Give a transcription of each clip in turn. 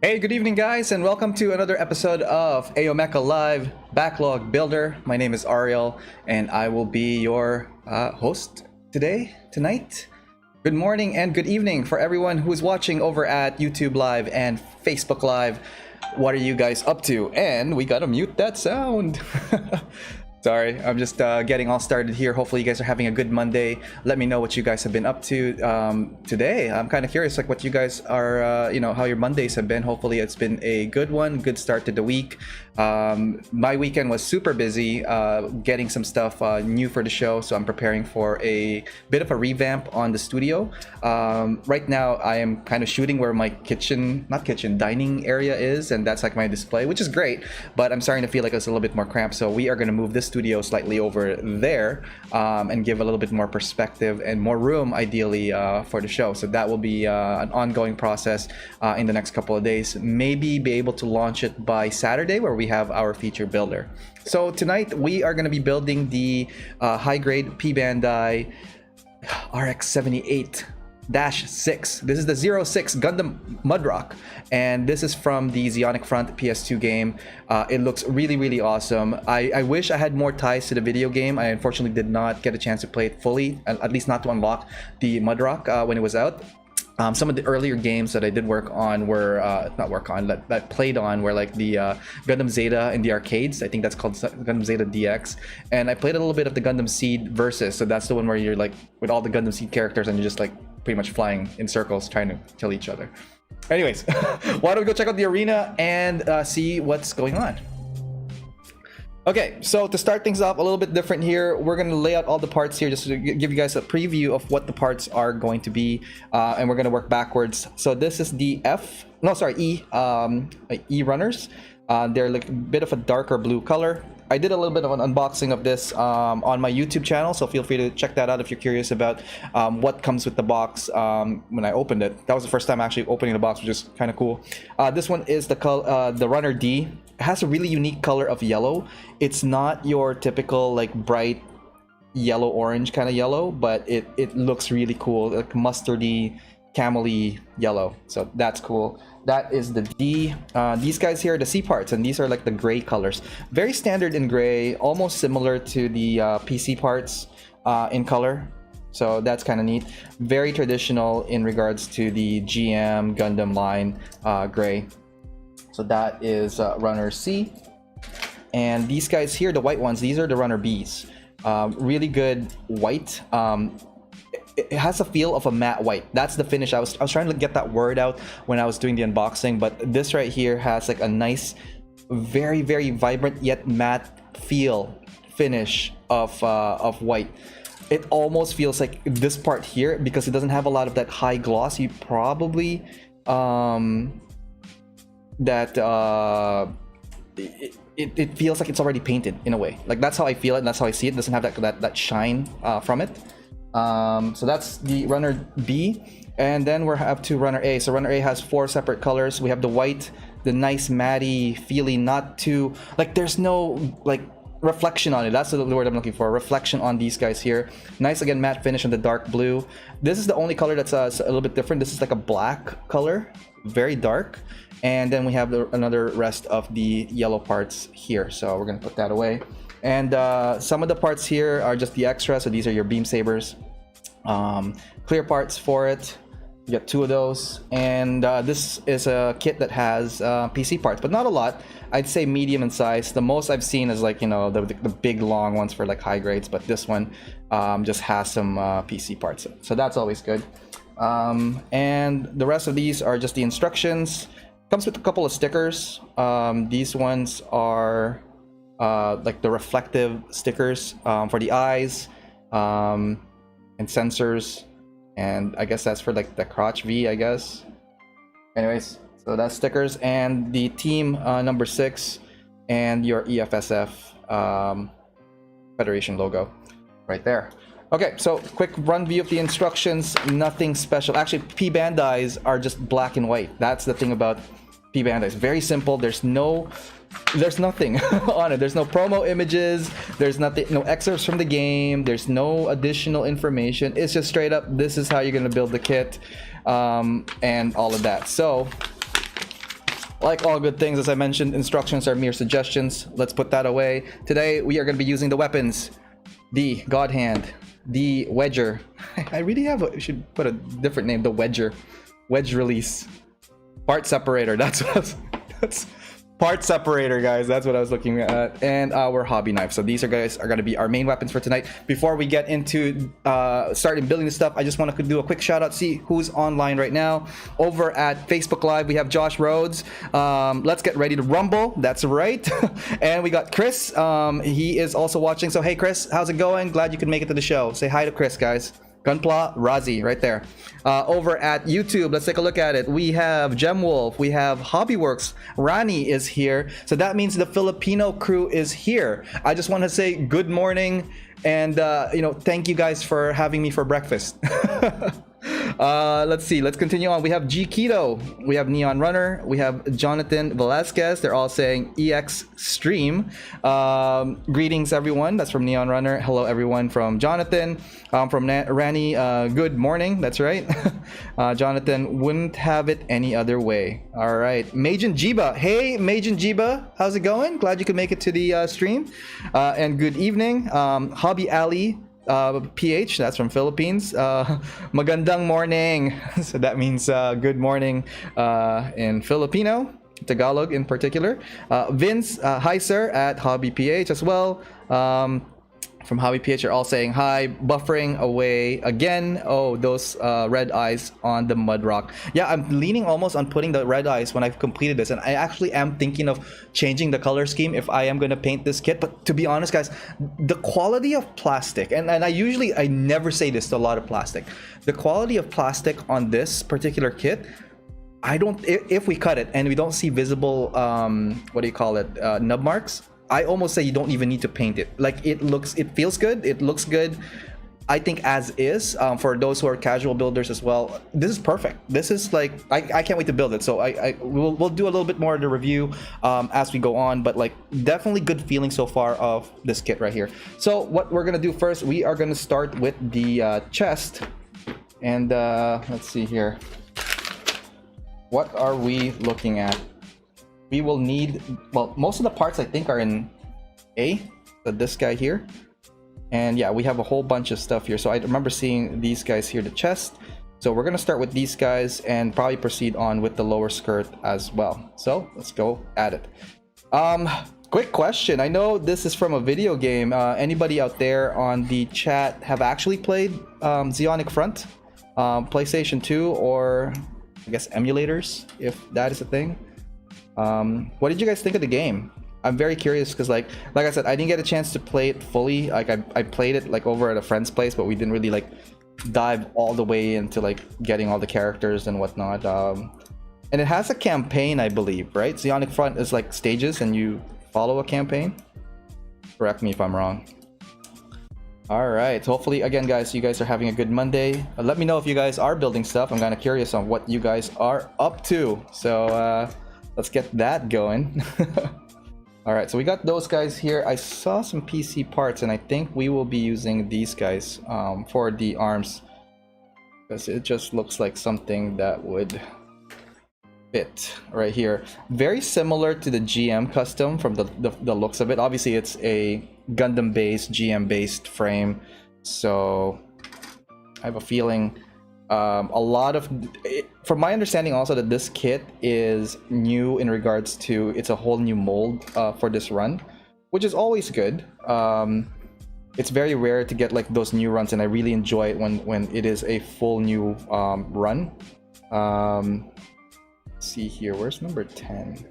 Hey, good evening, guys, and welcome to another episode of Mecha Live Backlog Builder. My name is Ariel, and I will be your host tonight. Good morning and good evening for everyone who is watching over at YouTube Live and Facebook Live. What are you guys up to? And we gotta mute that sound. Sorry, I'm just getting all started here. Hopefully you guys are having a good Monday. Let me know what you guys have been up to today. I'm kind of curious, like what you guys are, how your Mondays have been. Hopefully it's been a good one, good start to the week. My weekend was super busy getting some stuff new for the show, so I'm preparing for a bit of a revamp on the studio. Right now I am kind of shooting where my dining area is, and that's like my display, which is great, but I'm starting to feel like it's a little bit more cramped, so we are going to move this studio slightly over there and give a little bit more perspective and more room ideally for the show. So that will be an ongoing process in the next couple of days. Maybe be able to launch it by Saturday, where we have our feature builder. So tonight we are going to be building the high-grade P-Bandai RX-78-6. This is the 06 Gundam Mudrock, and this is from the Zeonic Front PS2 game. It looks really awesome. I wish I had more ties to the video game. I unfortunately did not get a chance to play it fully, at least not to unlock the Mudrock when it was out. Some of the earlier games that I did work on were that played on were like the Gundam Zeta in the arcades. I think that's called Gundam Zeta DX, and I played a little bit of the Gundam Seed Versus. So that's the one where you're like with all the Gundam Seed characters and you're just like pretty much flying in circles trying to kill each other. Anyways, why don't we go check out the arena and see what's going on. Okay, so to start things off a little bit different here, we're going to lay out all the parts here just to give you guys a preview of what the parts are going to be, and we're going to work backwards. So this is the E runners. They're like a bit of a darker blue color. I did a little bit of an unboxing of this on my YouTube channel, so feel free to check that out if you're curious about what comes with the box when I opened it. That was the first time actually opening the box, which is kind of cool. This one is the Runner D. It has a really unique color of yellow. It's not your typical like bright yellow orange kind of yellow, but it looks really cool, like mustardy, camely yellow. So that's cool. That is the D. These guys here are the C parts, and these are like the gray colors. Very standard in gray, almost similar to the PC parts in color. So that's kind of neat. Very traditional in regards to the GM Gundam line gray. So that is Runner C. And these guys here, the white ones, these are the Runner Bs. Really good white. It has a feel of a matte white. That's the finish. I was trying to get that word out when I was doing the unboxing, but this right here has like a nice, very vibrant yet matte finish of white. It almost feels like this part here, because it doesn't have a lot of that high gloss. You probably it feels like it's already painted in a way. Like that's how I feel it, and that's how I see it. It doesn't have that shine from it. So that's the Runner B, and then we're up to Runner A. So Runner A has 4 separate colors. We have the white, the nice matty feeling, not too like there's no like reflection on it. That's the word I'm looking for. Reflection on these guys here. Nice again matte finish on the dark blue. This is the only color that's a little bit different. This is like a black color, very dark. And then we have another rest of the yellow parts here. So we're gonna put that away. And some of the parts here are just the extra. So these are your beam sabers. Clear parts for it. You get 2 of those. And this is a kit that has PC parts, but not a lot. I'd say medium in size. The most I've seen is like, the big long ones for like high grades, but this one just has some PC parts. So that's always good. And the rest of these are just the instructions. Comes with a couple of stickers. These ones are like the reflective stickers for the eyes and sensors, and I guess that's for like the crotch V, I guess. Anyways, so that's stickers, and the team number 6 and your EFSF Federation logo right there. Okay, so quick run view of the instructions. Nothing special. Actually, P-Bandais are just black and white. That's the thing about P-Bandais. Very simple. There's nothing on it. There's no promo images. There's nothing, no excerpts from the game. There's no additional information. It's just straight up, this is how you're going to build the kit, and all of that. So Like all good things, as I mentioned, instructions are mere suggestions. Let's put that away. Today, we are going to be using the weapons. The God Hand. The Wedger. I really should put a different name. The Wedger. Wedge Release. Part Separator. That's Part Separator, guys. That's what I was looking at. And our hobby knife. So these guys are going to be our main weapons for tonight. Before we get into starting building the stuff, I just want to do a quick shout out, see who's online right now. Over at Facebook Live, we have Josh Rhodes. Let's get ready to rumble. That's right. And we got Chris. He is also watching. So hey, Chris, how's it going? Glad you could make it to the show. Say hi to Chris, guys. Gunpla Razi right there. Over at YouTube, let's take a look at it. We have Gemwolf, we have Hobbyworks, Rani is here. So that means the Filipino crew is here. I just want to say good morning and thank you guys for having me for breakfast. Let's see, let's continue on. We have G Keto, we have Neon Runner, we have Jonathan Velasquez. They're all saying EX Stream. Greetings everyone. That's from Neon Runner. Hello everyone from Jonathan. From Rani, good morning. That's right. Jonathan, wouldn't have it any other way. All right, Majin Jiba. Hey Majin Jiba, how's it going? Glad you could make it to the stream. And good evening. Hobby Alley PH, that's from Philippines. Magandang morning. So that means good morning in Filipino, Tagalog in particular. Vince, hi sir, at Hobby PH as well. From Hobby PH are all saying hi. Buffering away again. Oh, those red eyes on the Mudrock. Yeah, I'm leaning almost on putting the red eyes when I've completed this, and I actually am thinking of changing the color scheme if I am going to paint this kit. But to be honest, guys, the quality of plastic, and I never say this to a lot of plastic, the quality of plastic on this particular kit, if we cut it and we don't see visible nub marks, I almost say you don't even need to paint it. Like it feels good, it looks good. I think as is, for those who are casual builders as well, this is perfect. This is like, I can't wait to build it. So we'll do a little bit more of the review as we go on, but like definitely good feeling so far of this kit right here. So what we're gonna do first, we are gonna start with the chest. And let's see here. What are we looking at? We will need, well, most of the parts I think are in A, so this guy here. And yeah, we have a whole bunch of stuff here. So I remember seeing these guys here, the chest. So we're gonna start with these guys and probably proceed on with the lower skirt as well. So let's go at it. Quick question. I know this is from a video game. Anybody out there on the chat have actually played Zeonic Front? PlayStation 2 or I guess emulators, if that is a thing. What did you guys think of the game? I'm very curious because like I said, I didn't get a chance to play it fully. Like I played it like over at a friend's place, but we didn't really like dive all the way into like getting all the characters and whatnot. And it has a campaign, I believe, right? Zeonic Front is like stages and you follow a campaign. Correct me if I'm wrong. All right, hopefully again guys, you guys are having a good Monday. Let me know if you guys are building stuff. I'm kind of curious on what you guys are up to. So let's get that going. All right, so we got those guys here. I saw some PC parts and I think we will be using these guys for the arms because it just looks like something that would fit right here. Very similar to the GM custom from the looks of it. Obviously it's a Gundam based, GM based frame, so I have a feeling a lot of, from my understanding also, that this kit is new in regards to, it's a whole new mold for this run, which is always good. It's very rare to get like those new runs, and I really enjoy it when it is a full new run. Let's see here, where's number 10?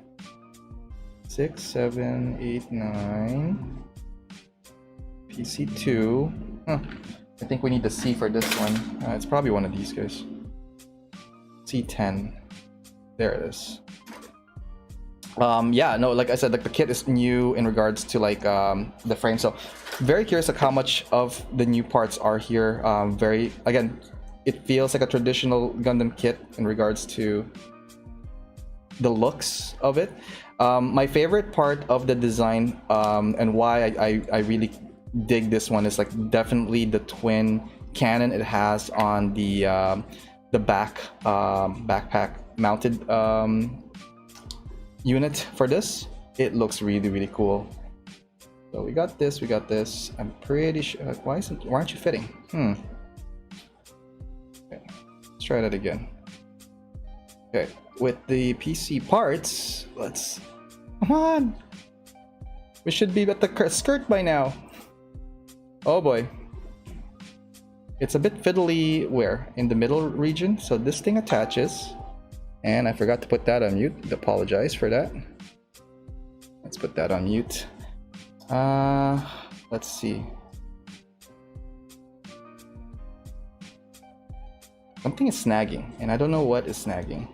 6, 7, 8, 9. PC2. Huh. I think we need the C for this one. It's probably one of these guys. C10. There it is. Yeah, no, like I said, like the kit is new in regards to like the frame. So very curious like how much of the new parts are here. Again, it feels like a traditional Gundam kit in regards to the looks of it. My favorite part of the design and why I really dig this one is like definitely the twin cannon it has on the backpack mounted unit for this, it looks really, really cool. So we got this, we got this. I'm pretty sure. Why aren't you fitting? Okay, let's try that again. Okay, with the PC parts, let's. Come on! We should be at the skirt by now. Oh boy. It's a bit fiddly where? In the middle region. So this thing attaches. And I forgot to put that on mute. Apologize for that. Let's put that on mute. Let's see. Something is snagging, and I don't know what is snagging.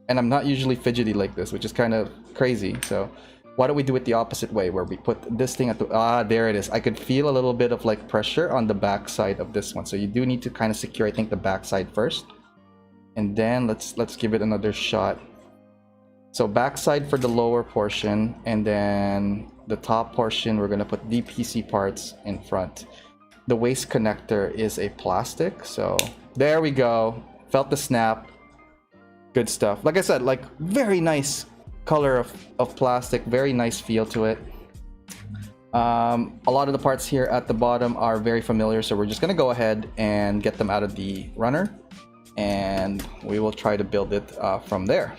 And I'm not usually fidgety like this, which is kind of crazy. So why don't we do it the opposite way, where we put this thing at the... there it is. I could feel a little bit of like pressure on the back side of this one. So you do need to kind of secure, I think, the back side first. And then let's give it another shot. So backside for the lower portion, and then the top portion, we're gonna put DPC parts in front. The waist connector is a plastic, so there we go. Felt the snap. Good stuff. Like I said, like very nice color of plastic, very nice feel to it. A lot of the parts here at the bottom are very familiar, so we're just gonna go ahead and get them out of the runner, and we will try to build it from there.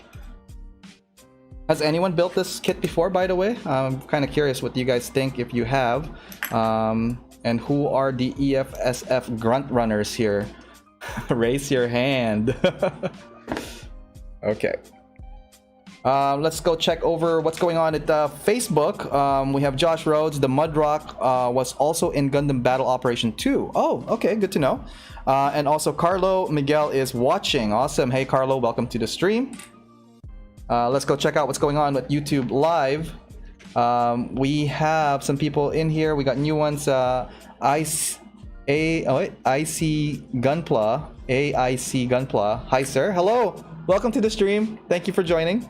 Has anyone built this kit before, by the way? I'm kind of curious what you guys think, if you have. And who are the EFSF grunt runners here? Raise your hand. Okay. Let's go check over what's going on at Facebook. We have Josh Rhodes. The Mudrock was also in Gundam Battle Operation 2. Oh, okay, good to know. And also Carlo Miguel is watching. Awesome. Hey, Carlo, welcome to the stream. Let's go check out what's going on with YouTube Live. We have some people in here. We got new ones. AIC Gunpla. AIC Gunpla. Hi, sir. Hello. Welcome to the stream. Thank you for joining.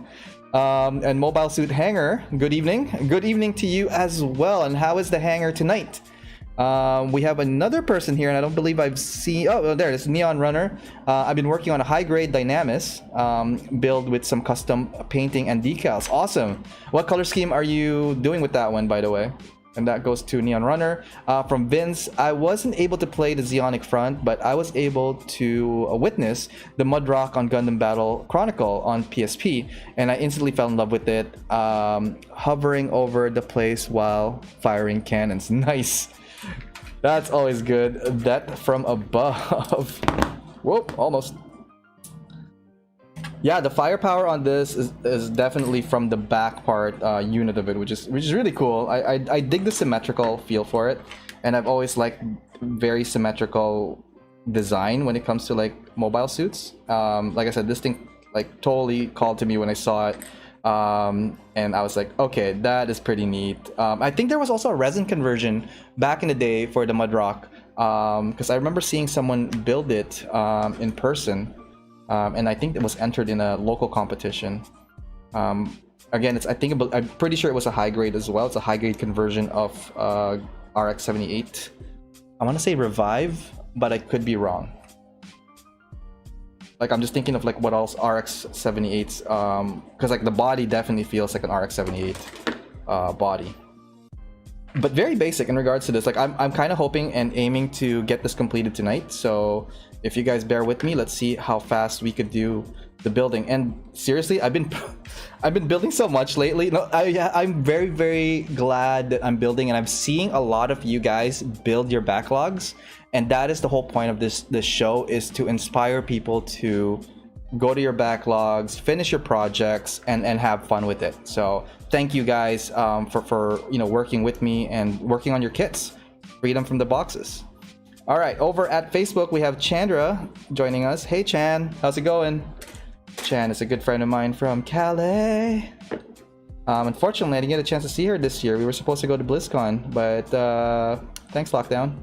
And Mobile Suit Hanger. Good evening. Good evening to you as well. And how is the hanger tonight? We have another person here, and I don't believe I've seen... Oh, there it is. Neon Runner. I've been working on a high-grade Dynamis build with some custom painting and decals. Awesome. What color scheme are you doing with that one, by the way? And that goes to Neon Runner. From Vince, I wasn't able to play the Zeonic Front, but I was able to witness the Mudrock on Gundam Battle Chronicle on PSP, and I instantly fell in love with it, hovering over the place while firing cannons. Nice. That's always good. That from above. Whoop, almost. Yeah, the firepower on this is definitely from the back part unit of it, which is really cool. I dig the symmetrical feel for it, and I've always liked very symmetrical design when it comes to like mobile suits. Like I said, this thing like totally called to me when I saw it. And I was like, okay, that is pretty neat. I think there was also a resin conversion back in the day for the Mudrock, because I remember seeing someone build it in person, and I think it was entered in a local competition. Again, I'm pretty sure it was a high grade as well. It's a high grade conversion of RX-78. I want to say Revive, but I could be wrong. Like, I'm just thinking of like what else RX-78's, because like the body definitely feels like an RX-78 body, but very basic in regards to this. Like I'm kind of hoping and aiming to get this completed tonight, so if you guys bear with me, let's see how fast we could do the building. And seriously, I've been building so much lately. No, I'm very, very glad that I'm building, and I'm seeing a lot of you guys build your backlogs. And that is the whole point of this show, is to inspire people to go to your backlogs, finish your projects, and have fun with it. So thank you guys for working with me and working on your kits. Freedom from the boxes. All right, over at Facebook, we have Chandra joining us. Hey, Chan, how's it going? Chan is a good friend of mine from Calais. Unfortunately, I didn't get a chance to see her this year. We were supposed to go to BlizzCon, but thanks, Lockdown.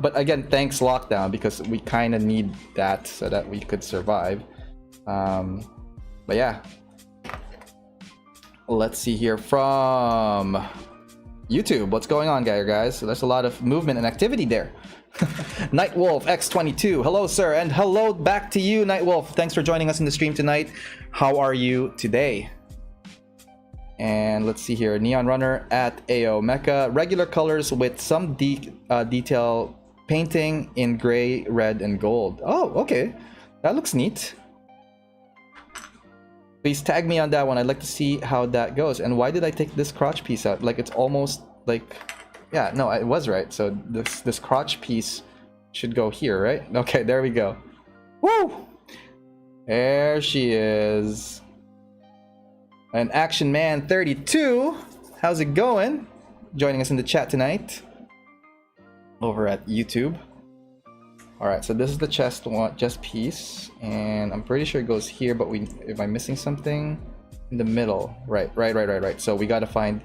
But again, thanks Lockdown, because we kind of need that so that we could survive. But yeah, let's see here from YouTube, what's going on, guys? So there's a lot of movement and activity there. Nightwolf X22, hello, sir, and hello back to you, Nightwolf. Thanks for joining us in the stream tonight. How are you today? And let's see here, Neon Runner at AO Mecha, regular colors with some detail painting in gray, red, and gold. Oh, okay, that looks neat. Please tag me on that one. I'd like to see how that goes. And why did I take this crotch piece out? Like, it's almost like, yeah, no, it was right. So this crotch piece should go here, right? Okay, there we go. Woo! There she is. And Action Man 32, how's it going? Joining us in the chat tonight over at YouTube. All right, so this is the chest piece, and I'm pretty sure it goes here, but am I missing something? In the middle, right. So we got to find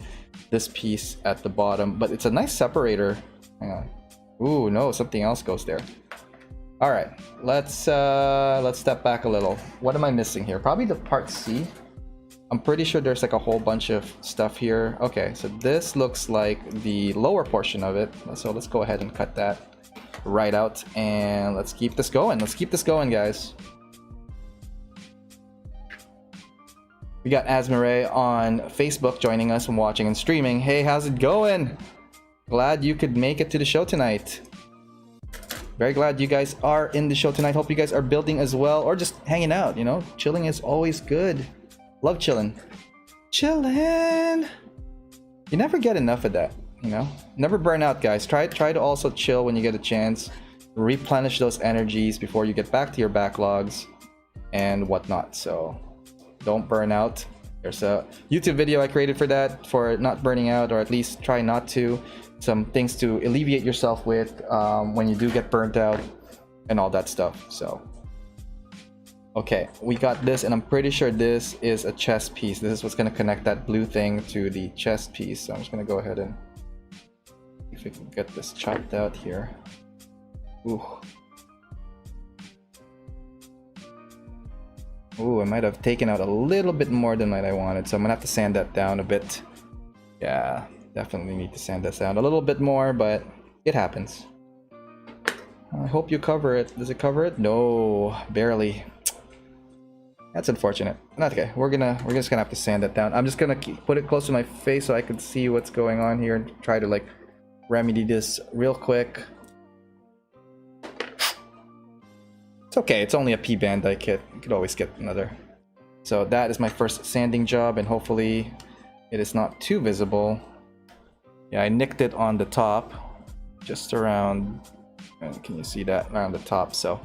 this piece at the bottom, but it's a nice separator. Hang on. Ooh, no, something else goes there. All right, let's step back a little. What am I missing here? Probably the part C. I'm pretty sure there's like a whole bunch of stuff here. Okay, so this looks like the lower portion of it. So let's go ahead and cut that right out, and let's keep this going. Let's keep this going, guys. We got Asmare on Facebook joining us and watching and streaming. Hey, how's it going? Glad you could make it to the show tonight. Very glad you guys are in the show tonight. Hope you guys are building as well, or just hanging out, you know. Chilling is always good. Love chilling. Chilling. You never get enough of that. You know, never burn out, guys. Try to also chill when you get a chance. Replenish those energies before you get back to your backlogs and whatnot. So don't burn out. There's a YouTube video I created for that, for not burning out, or at least try not to. Some things to alleviate yourself with when you do get burnt out and all that stuff. So okay, we got this, and I'm pretty sure this is a chest piece. This is what's going to connect that blue thing to the chest piece. So I'm just going to go ahead and if we can get this chopped out here. Ooh. Ooh, I might have taken out a little bit more than I wanted, so I'm gonna have to sand that down a bit. Yeah, definitely need to sand this down a little bit more, but it happens. I hope you cover it. Does it cover it? No, barely. That's unfortunate. Not okay. We're just gonna have to sand it down. I'm just gonna put it close to my face so I can see what's going on here and try to like remedy this real quick. It's okay, it's only a P-Bandai kit. You could always get another. So that is my first sanding job, and hopefully it is not too visible. Yeah, I nicked it on the top, just around, and can you see that around the top? So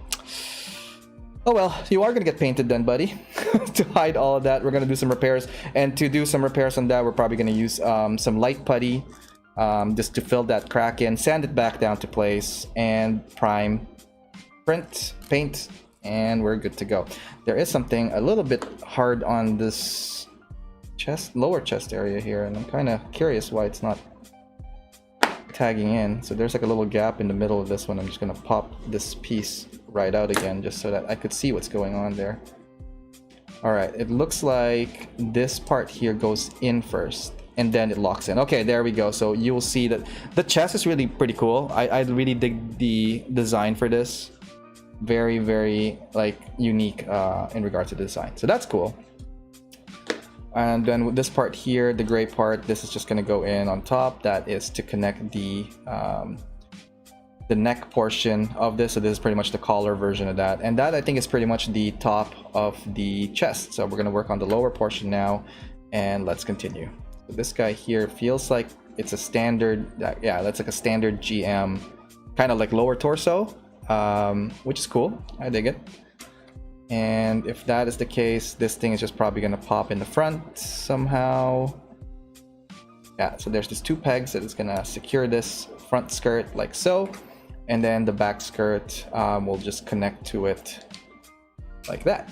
oh well, you are gonna get painted then, buddy. To hide all of that, we're gonna do some repairs, and to do some repairs on that, we're probably gonna use some light putty. Just to fill that crack in, sand it back down to place, and prime, print, paint, and we're good to go. There is something a little bit hard on this lower chest area here, and I'm kind of curious why it's not tagging in. So there's like a little gap in the middle of this one. I'm just gonna pop this piece right out again, just so that I could see what's going on there. All right, it looks like this part here goes in first, and then it locks in. Okay, there we go. So you will see that the chest is really pretty cool. I really dig the design for this. Very, very like unique in regard to the design. So that's cool. And then with this part here, the gray part, this is just going to go in on top. That is to connect the neck portion of this. So this is pretty much the collar version of that. And that I think is pretty much the top of the chest. So we're going to work on the lower portion now, and let's continue. So this guy here feels like it's a standard, yeah, that's like a standard GM, kind of like lower torso, which is cool. I dig it. And if that is the case, this thing is just probably going to pop in the front somehow. Yeah, so there's these two pegs that is going to secure this front skirt like so. And then the back skirt will just connect to it like that.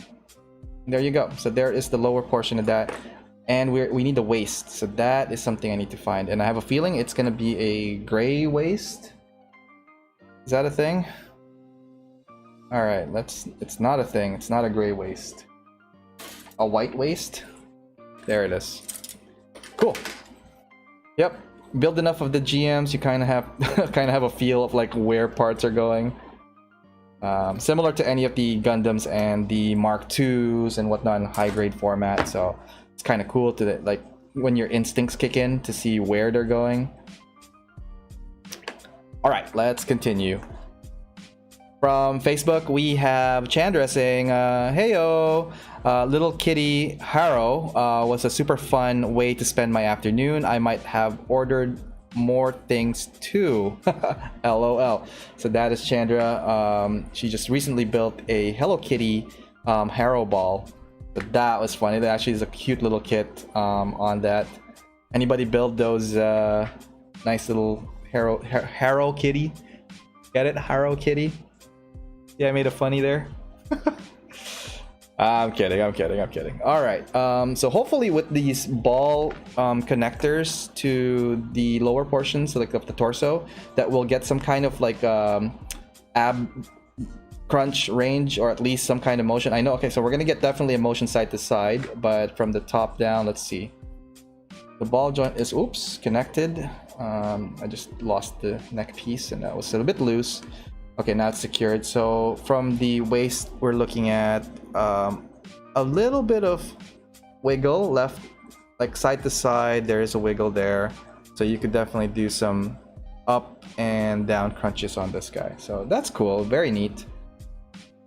There you go. So there is the lower portion of that. And we need the waist. So that is something I need to find. And I have a feeling it's going to be a gray waist. Is that a thing? All right, it's not a thing. It's not a gray waist. A white waist? There it is. Cool. Yep. build enough of the GMs, you kind of have kind of have a feel of like where parts are going. Similar to any of the Gundams and the Mark IIs and whatnot in high grade format. So it's kind of cool to like when your instincts kick in to see where they're going. All right, let's continue. From Facebook, we have Chandra saying, "Heyo, little kitty Harrow was a super fun way to spend my afternoon. I might have ordered more things too." LOL. So that is Chandra. She just recently built a Hello Kitty Harrow ball. But that was funny. That actually is a cute little kit on that. Anybody build those nice little Harrow Kitty? Get it? Harrow Kitty? Yeah, I made a funny there. I'm kidding. All right. So hopefully with these ball connectors to the lower portions, so like of the torso, that will get some kind of like ab crunch range, or at least some kind of motion. I know. Okay, so we're gonna get definitely a motion side to side, but from the top down, let's see. The ball joint is connected. I just lost the neck piece, and that was a bit loose. Okay, now it's secured. So from the waist, we're looking at a little bit of wiggle left, like side to side. There is a wiggle there, so you could definitely do some up and down crunches on this guy. So that's cool. Very neat.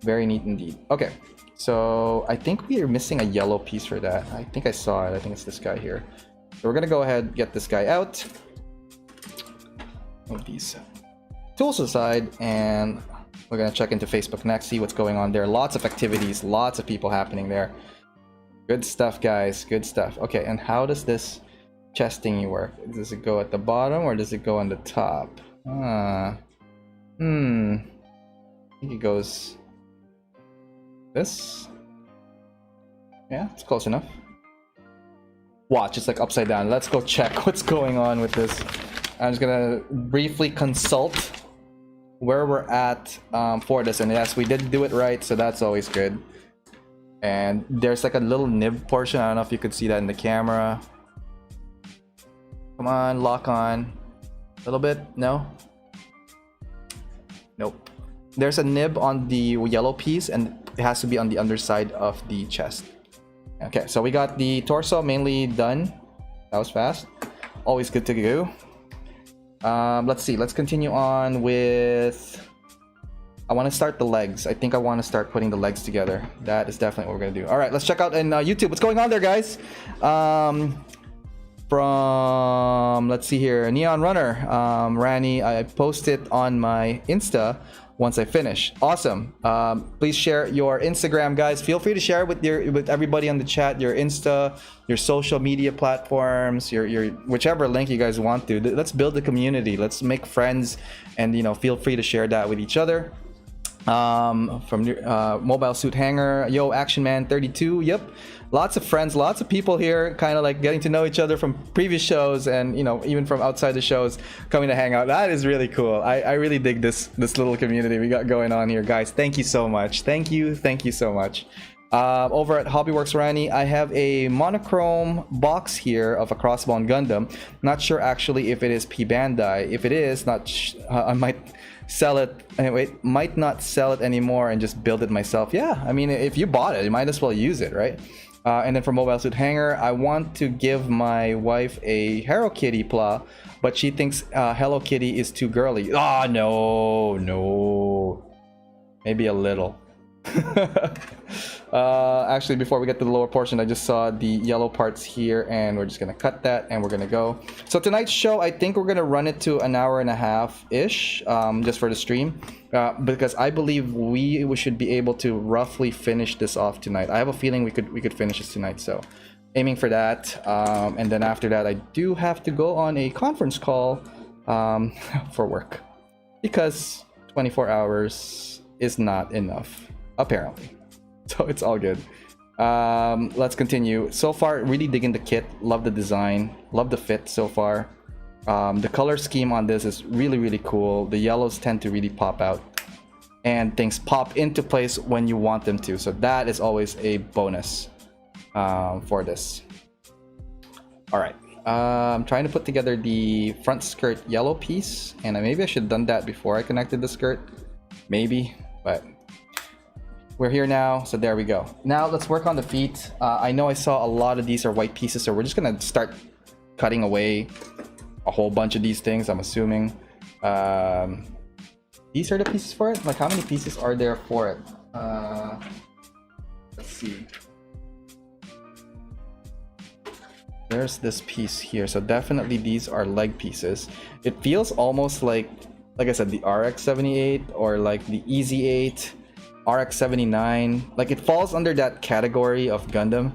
Very neat indeed. Okay, so I think we are missing a yellow piece for that. I think I saw it. I think it's this guy here. So we're gonna go ahead and get this guy out. Move these tools aside, and we're gonna check into Facebook next, see what's going on there. Lots of activities, lots of people happening there. Good stuff, guys. Good stuff. Okay, and how does this chest thingy work? Does it go at the bottom or does it go on the top? I think it goes this. Yeah, it's close enough. Watch, it's like upside down. Let's go check what's going on with this. I'm just gonna briefly consult where we're at for this, and yes, we did do it right, so that's always good. And there's like a little nib portion. I don't know if you could see that in the camera. Come on, lock on a little bit. No, nope. There's a nib on the yellow piece, and it has to be on the underside of the chest. Okay, so we got the torso mainly done. That was fast. Always good to go. Let's see. Let's continue on with. I want to start the legs. I think I want to start putting the legs together. That is definitely what we're gonna do. All right, let's check out in YouTube. What's going on there, guys? From let's see here, Neon Runner, Rani. I posted on my Insta once I finish. Awesome. Please share your Instagram, guys. Feel free to share with everybody on the chat, your Insta, your social media platforms, your whichever link you guys want to. Let's build a community. Let's make friends, and feel free to share that with each other. From Mobile Suit Hanger, yo, Action Man 32. Yep, lots of friends, lots of people here, kind of like getting to know each other from previous shows, and even from outside the shows, coming to hang out. That is really cool. I really dig this little community we got going on here, guys. Thank you so much. Thank you so much. Over at Hobbyworks Rani, I have a monochrome box here of a Crossbone Gundam. Not sure actually if it is P Bandai. If it is, I might sell it anyway. Might not sell it anymore and just build it myself. Yeah, I mean, if you bought it, you might as well use it, right? And then for Mobile Suit Hanger, I want to give my wife a Hello Kitty pla, but she thinks Hello Kitty is too girly. Ah, no, maybe a little. Actually, before we get to the lower portion, I just saw the yellow parts here, and we're just gonna cut that, and we're gonna go. So tonight's show, I think we're gonna run it to an hour and a half ish, just for the stream, because I believe we should be able to roughly finish this off tonight. I have a feeling we could finish this tonight, so aiming for that. And then after that, I do have to go on a conference call for work, because 24 hours is not enough, apparently. So it's all good. Let's continue. So far, really digging the kit. Love the design. Love the fit so far. The color scheme on this is really cool. The yellows tend to really pop out, and things pop into place when you want them to. So that is always a bonus for this. All right. I'm trying to put together the front skirt yellow piece, and maybe I should have done that before I connected the skirt. Maybe, but we're here now, so there we go. Now let's work on the feet. I know I saw a lot of these are white pieces, so we're just gonna start cutting away a whole bunch of these things, I'm assuming. These are the pieces for it? Like, how many pieces are there for it? Let's see. There's this piece here, so definitely these are leg pieces. It feels almost like I said, the RX-78 or like the EZ-8, RX-79. Like, it falls under that category of Gundam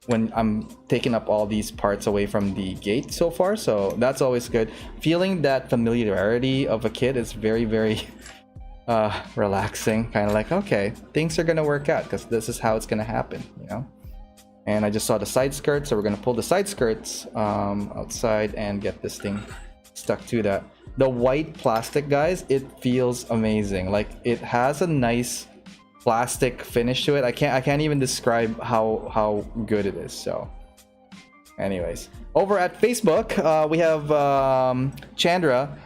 when I'm taking up all these parts away from the gate so far, so that's always good. Feeling that familiarity of a kid is very, very relaxing. Kind of like, okay, things are gonna work out because this is how it's gonna happen, you know. And I just saw the side skirts, so we're gonna pull the side skirts outside and get this thing stuck to that. The white plastic, guys, it feels amazing. Like, it has a nice plastic finish to it. I can't even describe how good it is. So anyways, over at Facebook, we have Chandra,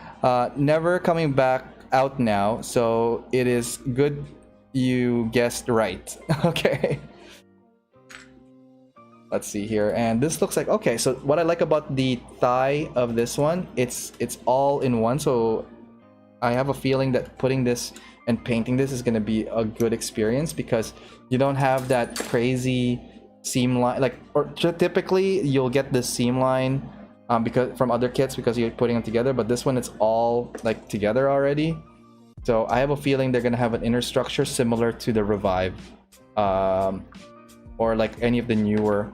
never coming back out now, so it is good you guessed right. Okay, let's see here, and this looks like, okay, so what I like about the thigh of this one, it's all in one, so I have a feeling that putting this and painting this is going to be a good experience because you don't have that crazy seam line, like, or typically you'll get this seam line because from other kits because you're putting them together, but this one it's all like together already. So I have a feeling they're going to have an inner structure similar to the Revive or like any of the newer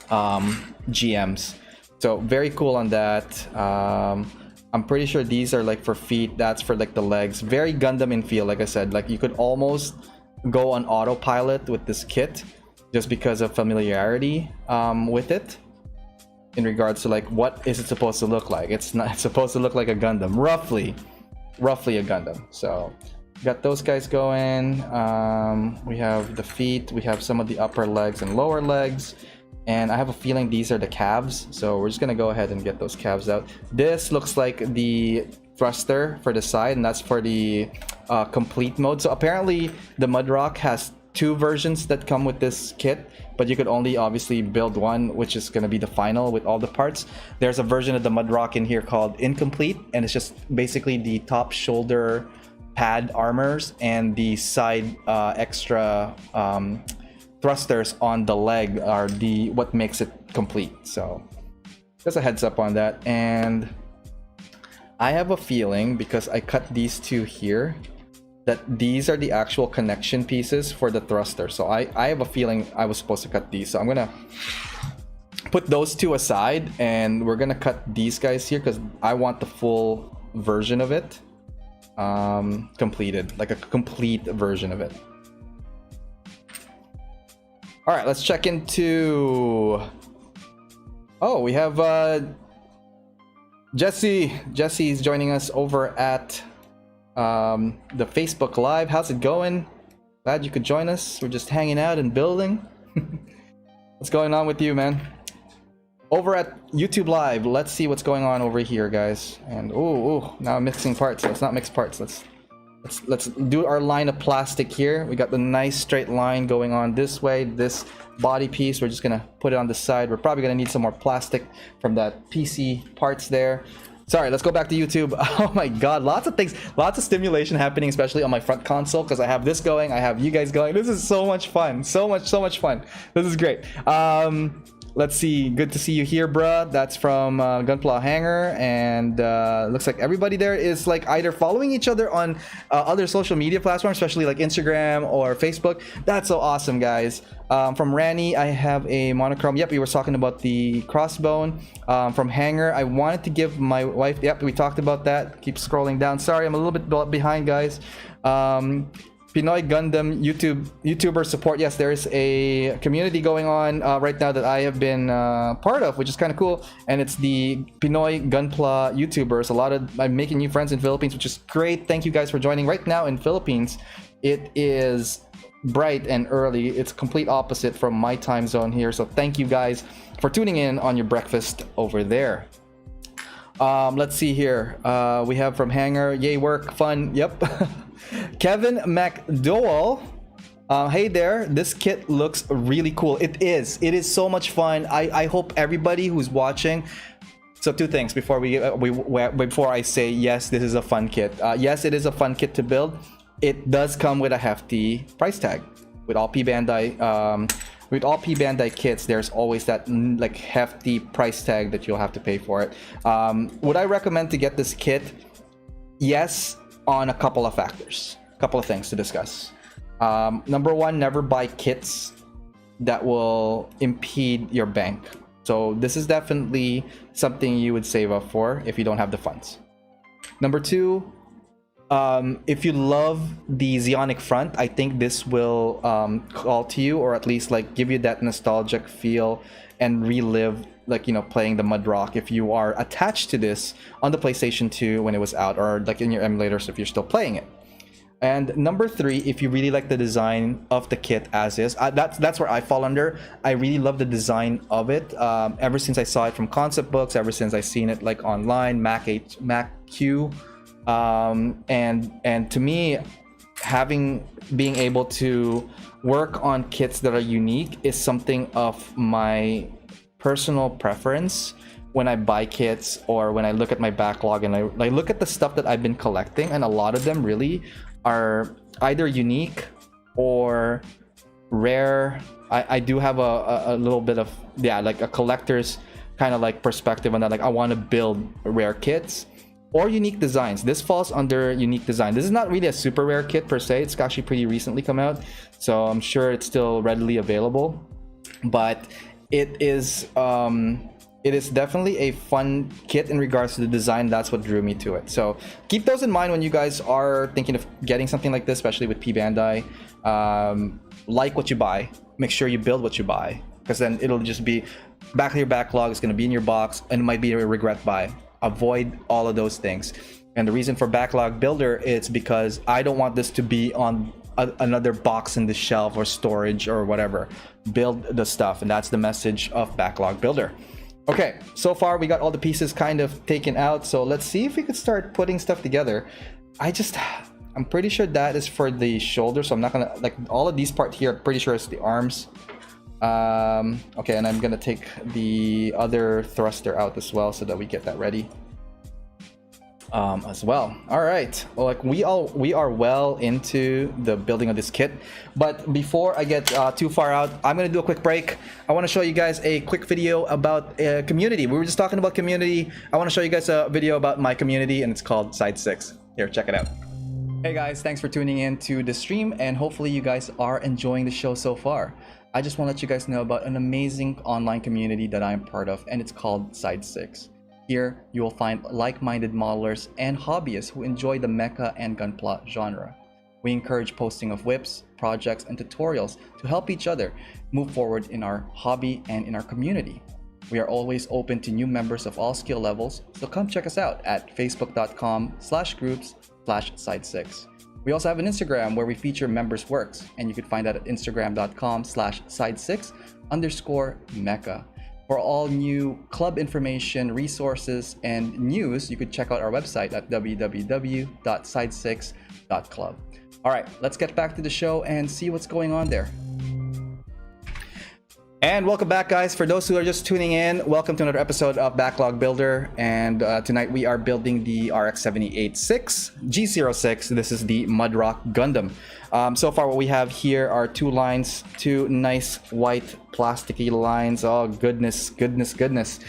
GMs. So very cool on that. I'm pretty sure these are like for feet, that's for like the legs. Very Gundam in feel, like I said. Like, you could almost go on autopilot with this kit just because of familiarity with it in regards to like what is it supposed to look like. It's supposed to look like a Gundam, roughly a Gundam. So got those guys going. We have the feet, we have some of the upper legs and lower legs, and I have a feeling these are the calves, so we're just gonna go ahead and get those calves out. This looks like the thruster for the side, and that's for the complete mode. So apparently the Mudrock has 2 versions that come with this kit, but you could only obviously build one, which is going to be the final with all the parts. There's a version of the Mudrock in here called Incomplete, and it's just basically the top shoulder pad armors and the side extra thrusters on the leg are what makes it complete. So just a heads up on that. And I have a feeling, because I cut these 2 here, that these are the actual connection pieces for the thruster. So I have a feeling I was supposed to cut these, so I'm gonna put those 2 aside and we're gonna cut these guys here because I want the full version of it completed, like a complete version of it. All right, let's check into, oh, we have Jesse's joining us over at the Facebook Live. How's it going? Glad you could join us. We're just hanging out and building. What's going on with you, man? Over at YouTube Live, let's see what's going on over here, guys. And ooh, now I'm mixing parts. Let's not mix parts. Let's do our line of plastic here. We got the nice straight line going on this way. This body piece, we're just gonna put it on the side. We're probably gonna need some more plastic from that PC parts there. Sorry, let's go back to YouTube. Oh my god, lots of things, lots of stimulation happening, especially on my front console, because I have this going, I have you guys going. This is so much fun, so much fun. This is great. Let's see, good to see you here, bruh. That's from Gunpla Hangar, and looks like everybody there is like either following each other on other social media platforms, especially like Instagram or Facebook. That's so awesome, guys. From Rani, I have a monochrome. Yep, we were talking about the crossbone. From Hangar, I wanted to give my wife, yep, we talked about that. Keep scrolling down. Sorry, I'm a little bit behind, guys. Pinoy Gundam YouTuber support. Yes, there's a community going on right now that I have been part of, which is kind of cool. And it's the Pinoy Gunpla YouTubers. I'm making new friends in Philippines, which is great. Thank you guys for joining. Right now in Philippines, it is bright and early. It's complete opposite from my time zone here. So thank you guys for tuning in on your breakfast over there. Let's see here. We have from Hanger, yay work, fun. Yep. Kevin McDowell. Hey there, this kit looks really cool. It is so much fun. I hope everybody who's watching. So two things before before I say yes, this is a fun kit. Yes, it is a fun kit to build. It does come with a hefty price tag. With all P Bandai kits, there's always that like hefty price tag that you'll have to pay for it. Would I recommend to get this kit? Yes, on a couple of factors, couple of things to discuss. Number one, never buy kits that will impede your bank. So this is definitely something you would save up for if you don't have the funds. Number two, if you love the Zeonic front, I think this will call to you, or at least like give you that nostalgic feel and relive, like, you know, playing the Mudrock if you are attached to this on the PlayStation 2 when it was out, or like in your emulators if you're still playing it. And number three, if you really like the design of the kit as is, that's where I fall under. I really love the design of it. Ever since I saw it from concept books, ever since I seen it like online, MacQ, and to me, being able to work on kits that are unique is something of my personal preference when I buy kits, or when I look at my backlog and I look at the stuff that I've been collecting, and a lot of them really are either unique or rare. I do have a little bit of, yeah, like a collector's kind of like perspective on that. Like, I want to build rare kits or unique designs. This falls under unique design. This is not really a super rare kit per se. It's actually pretty recently come out, so I'm sure it's still readily available. But it is definitely a fun kit in regards to the design. That's what drew me to it. So keep those in mind when you guys are thinking of getting something like this, especially with P Bandai. Like what you buy, make sure you build what you buy, because then it'll just be back to your backlog. It's going to be in your box, and it might be a regret buy. Avoid all of those things. And the reason for Backlog Builder is because I don't want this to be on another box in the shelf or storage or whatever. Build the stuff, and that's the message of Backlog Builder. Okay, so far we got all the pieces kind of taken out, so let's see if we could start putting stuff together. I'm pretty sure that is for the shoulder, so I'm not gonna, like, all of these parts here, I'm pretty sure it's the arms. Okay, and I'm gonna take the other thruster out as well so that we get that ready as well. All right, well, like, we are well into the building of this kit, but before I get too far out, I'm gonna do a quick break. I want to show you guys a quick video about community. We were just talking about community. I want to show you guys a video about my community, and it's called Side 6. Here, check it out. Hey guys, thanks for tuning in to the stream, and hopefully you guys are enjoying the show so far. I just want to let you guys know about an amazing online community that I'm part of, and it's called Side 6. Here, you will find like-minded modelers and hobbyists who enjoy the mecha and gunpla genre. We encourage posting of whips, projects, and tutorials to help each other move forward in our hobby and in our community. We are always open to new members of all skill levels, so come check us out at facebook.com/groups/side6. We also have an Instagram where we feature members' works, and you can find that at instagram.com/side6_mecha. For all new club information, resources, and news, you could check out our website at www.side6.club. All right, let's get back to the show and see what's going on there. And welcome back, guys. For those who are just tuning in, welcome to another episode of Backlog Builder. And tonight we are building the RX-78-6 G06. This is the Mudrock Gundam. So far what we have here are two lines, two nice white plasticky lines. Oh, goodness, goodness, goodness.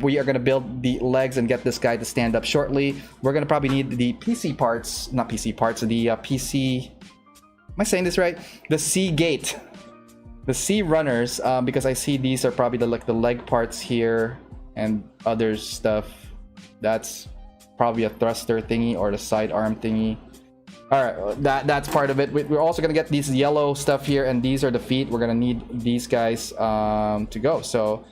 We are going to build the legs and get this guy to stand up shortly. We're going to probably need the PC parts, not PC parts, the PC... Am I saying this right? The C gate. The C runners, because I see these are probably the leg parts here and other stuff. That's probably a thruster thingy or the side arm thingy. All right, that's part of it. We're also gonna get these yellow stuff here, and these are the feet. We're gonna need these guys to go. So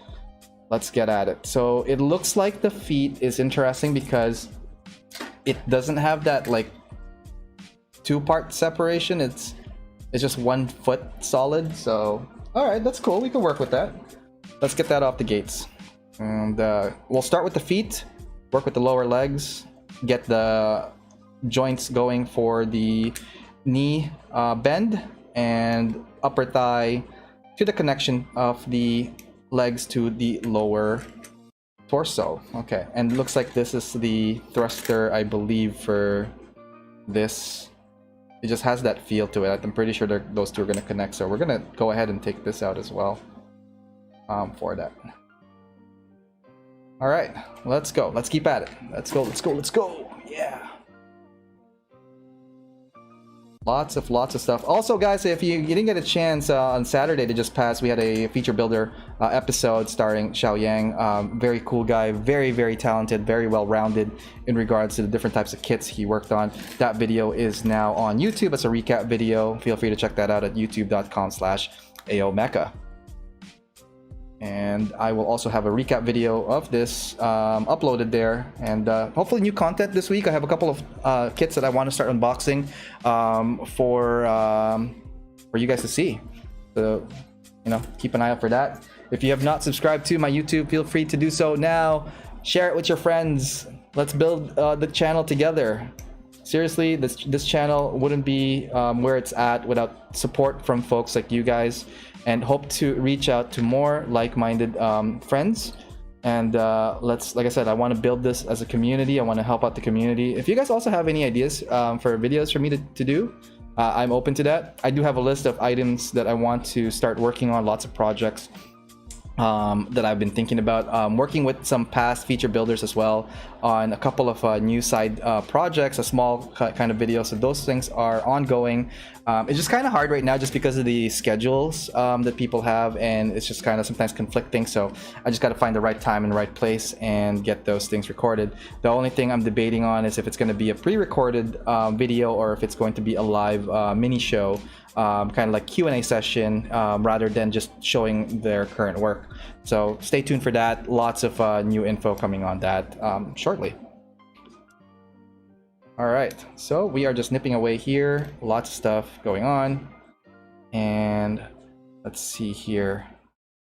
let's get at it. So it looks like the feet is interesting because it doesn't have that like two-part separation. It's just 1 foot solid. So all right, that's cool. We can work with that. Let's get that off the gates, and we'll start with the feet. Work with the lower legs. Get the joints going for the knee bend and upper thigh to the connection of the legs to the lower torso. Okay, and it looks like this is the thruster, I believe, for this. It just has that feel to it. I'm pretty sure those two are going to connect, so we're going to go ahead and take this out as well for that. All right, let's go. Let's keep at it. Let's go. Yeah. Lots of stuff. Also, guys, if you didn't get a chance on Saturday to just pass, we had a feature builder episode starring Xiao Yang. Very cool guy, very talented, very well-rounded in regards to the different types of kits he worked on. That video is now on YouTube as a recap video. Feel free to check that out at youtube.com/AOMecha. And I will also have a recap video of this uploaded there, and hopefully new content this week. I have a couple of kits that I want to start unboxing for you guys to see. So, you know, keep an eye out for that. If you have not subscribed to my YouTube, feel free to do so now. Share it with your friends. Let's build the channel together. Seriously, this channel wouldn't be where it's at without support from folks like you guys. And hope to reach out to more like-minded friends. And like I said, I want to build this as a community. I want to help out the community. If you guys also have any ideas for videos for me to do, I'm open to that. I do have a list of items that I want to start working on, lots of projects that I've been thinking about. Working with some past feature builders as well on a couple of new side projects, a small kind of video. So those things are ongoing. It's just kind of hard right now just because of the schedules that people have, and it's just kind of sometimes conflicting. So I just got to find the right time and the right place and get those things recorded. The only thing I'm debating on is if it's going to be a pre-recorded video or if it's going to be a live mini show, kind of like Q&A session rather than just showing their current work. So stay tuned for that. Lots of new info coming on that shortly. All right, so we are just nipping away here. Lots of stuff going on. And let's see here.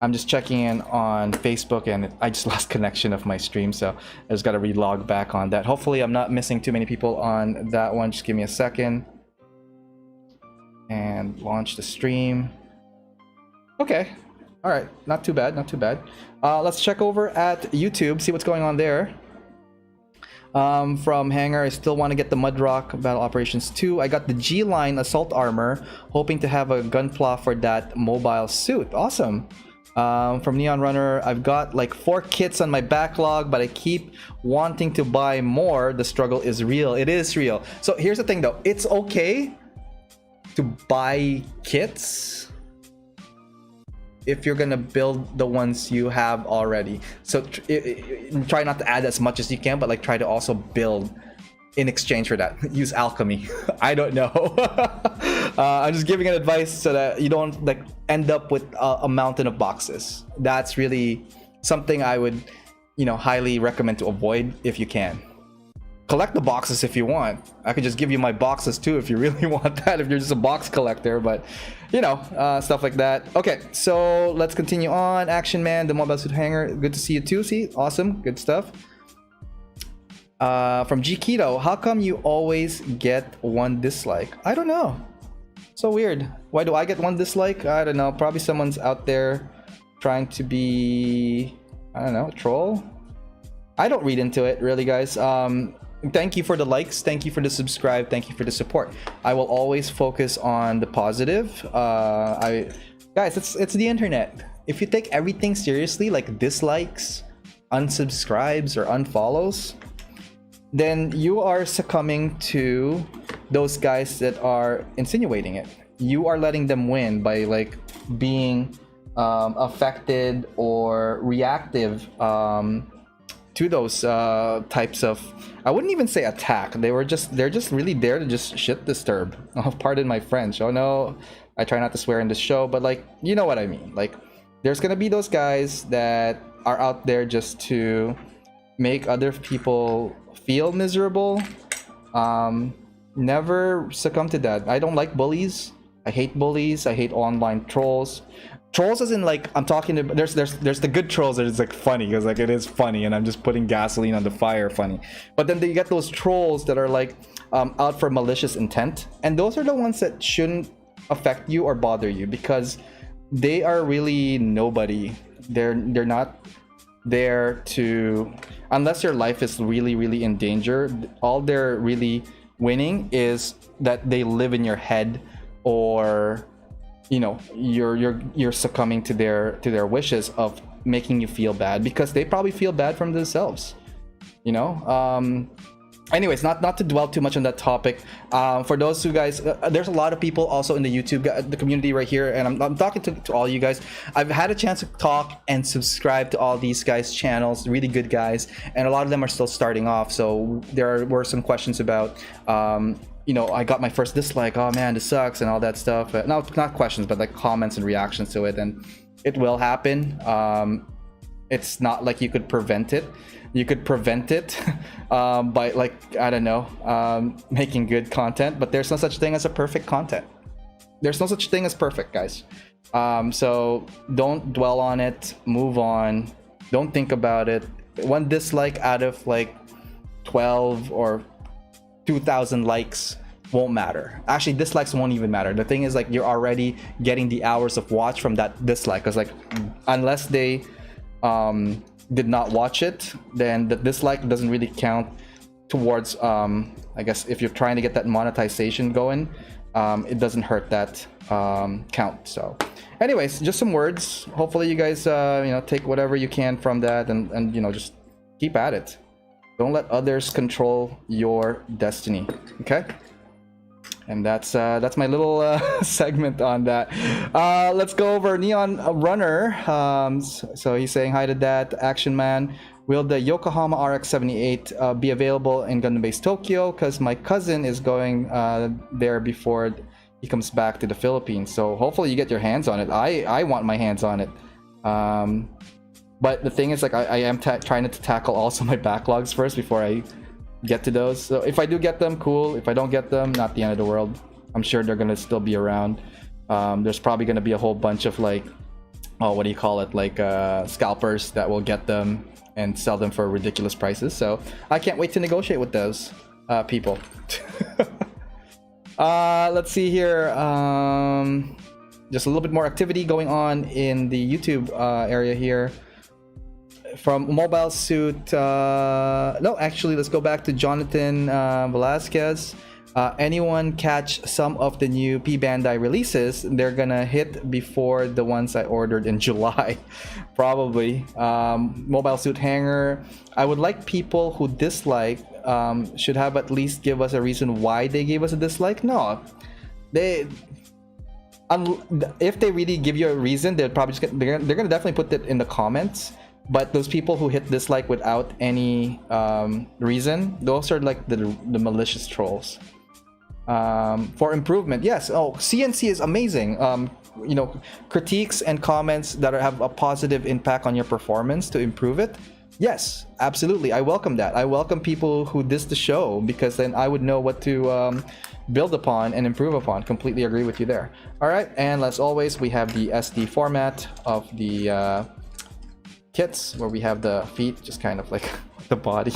I'm just checking in on Facebook, and I just lost connection of my stream, so I just got to relog back on that. Hopefully I'm not missing too many people on that one. Just give me a second. And launch the stream. Okay. All right, not too bad, not too bad. Let's check over at YouTube, see what's going on there. From Hangar, I still want to get the Mudrock Battle Operations 2. I got the G-Line Assault Armor, hoping to have a gunpla for that mobile suit. Awesome. From Neon Runner, I've got like 4 kits on my backlog, but I keep wanting to buy more. The struggle is real. It is real. So here's the thing though, it's okay to buy kits if you're gonna build the ones you have already. So try not to add as much as you can, but like try to also build in exchange for that. Use alchemy. I don't know. I'm just giving an advice so that you don't like end up with a mountain of boxes. That's really something I would, you know, highly recommend to avoid if you can. Collect the boxes if you want. I could just give you my boxes too if you really want that, if you're just a box collector, but you know, stuff like that. Okay, so let's continue on. Action Man, the Mobile Suit Hanger, good to see you too. See, awesome, good stuff. From G Keto, how come you always get 1 dislike? I don't know. So weird. Why do I get 1 dislike? I don't know. Probably someone's out there trying to be, I don't know, a troll. I don't read into it really, guys. Thank you for the likes, thank you for the subscribe, thank you for the support. I will always focus on the positive. Guys, it's the internet. If you take everything seriously, like dislikes, unsubscribes, or unfollows, then you are succumbing to those guys that are insinuating it. You are letting them win by like being affected or reactive to those types of, I wouldn't even say attack. They're just really there to just shit disturb. Oh, pardon my French. Oh no, I try not to swear in this show, but like, you know what I mean. Like, there's gonna be those guys that are out there just to make other people feel miserable. Never succumb to that. I don't like bullies. I hate bullies. I hate online trolls. Trolls as in, like, I'm talking to, there's the good trolls that is like funny, because like it is funny and I'm just putting gasoline on the fire funny. But then you get those trolls that are like out for malicious intent, and those are the ones that shouldn't affect you or bother you, because they are really nobody. They're not there to, unless your life is really in danger, all they're really winning is that they live in your head, or you know, you're succumbing to their wishes of making you feel bad, because they probably feel bad from themselves, you know. Anyways, not to dwell too much on that topic. For those who guys, there's a lot of people also in the YouTube, the community right here, and I'm talking to all you guys. I've had a chance to talk and subscribe to all these guys' channels, really good guys, and a lot of them are still starting off. So there were some questions about, you know, I got my first dislike, oh man, this sucks, and all that stuff. No, not questions, but like comments and reactions to it, and it will happen. It's not like you could prevent it. You could prevent it by, like, I don't know, making good content, but there's no such thing as a perfect content. There's no such thing as perfect, guys. So don't dwell on it, move on, don't think about it. One dislike out of like 12 or 2,000 likes won't matter. Actually, dislikes won't even matter. The thing is, like, you're already getting the hours of watch from that dislike, because like, unless they did not watch it, then the dislike doesn't really count towards, I guess if you're trying to get that monetization going, it doesn't hurt that count. So anyways, just some words. Hopefully you guys you know, take whatever you can from that, and you know, just keep at it. Don't let others control your destiny, okay? And that's my little segment on that. Let's go over Neon Runner. So he's saying hi to that. Action Man. Will the Yokohama RX-78 be available in Gundam Base Tokyo? Because my cousin is going there before he comes back to the Philippines. So hopefully you get your hands on it. I want my hands on it. But the thing is, like, I am trying to tackle also my backlogs first before I get to those. So if I do get them, cool. If I don't get them, not the end of the world. I'm sure they're gonna still be around. There's probably gonna be a whole bunch of, like, oh, what do you call it, like scalpers that will get them and sell them for ridiculous prices. So I can't wait to negotiate with those people. Let's see here. Just a little bit more activity going on in the YouTube area here. From Mobile Suit, no, actually, let's go back to Jonathan Velasquez. Anyone catch some of the new P Bandai releases? They're gonna hit before the ones I ordered in July, probably. Mobile Suit Hanger. I would like people who dislike should have at least give us a reason why they gave us a dislike. No, they. If they really give you a reason, they're probably just they're gonna definitely put it in the comments. But those people who hit dislike without any reason, those are like the malicious trolls. For improvement, yes. Oh, CNC is amazing. You know, critiques and comments that have a positive impact on your performance to improve it. Yes, absolutely. I welcome that. I welcome people who diss the show, because then I would know what to build upon and improve upon. Completely agree with you there. All right, and as always, we have the SD format of the kits, where we have the feet just kind of like the body.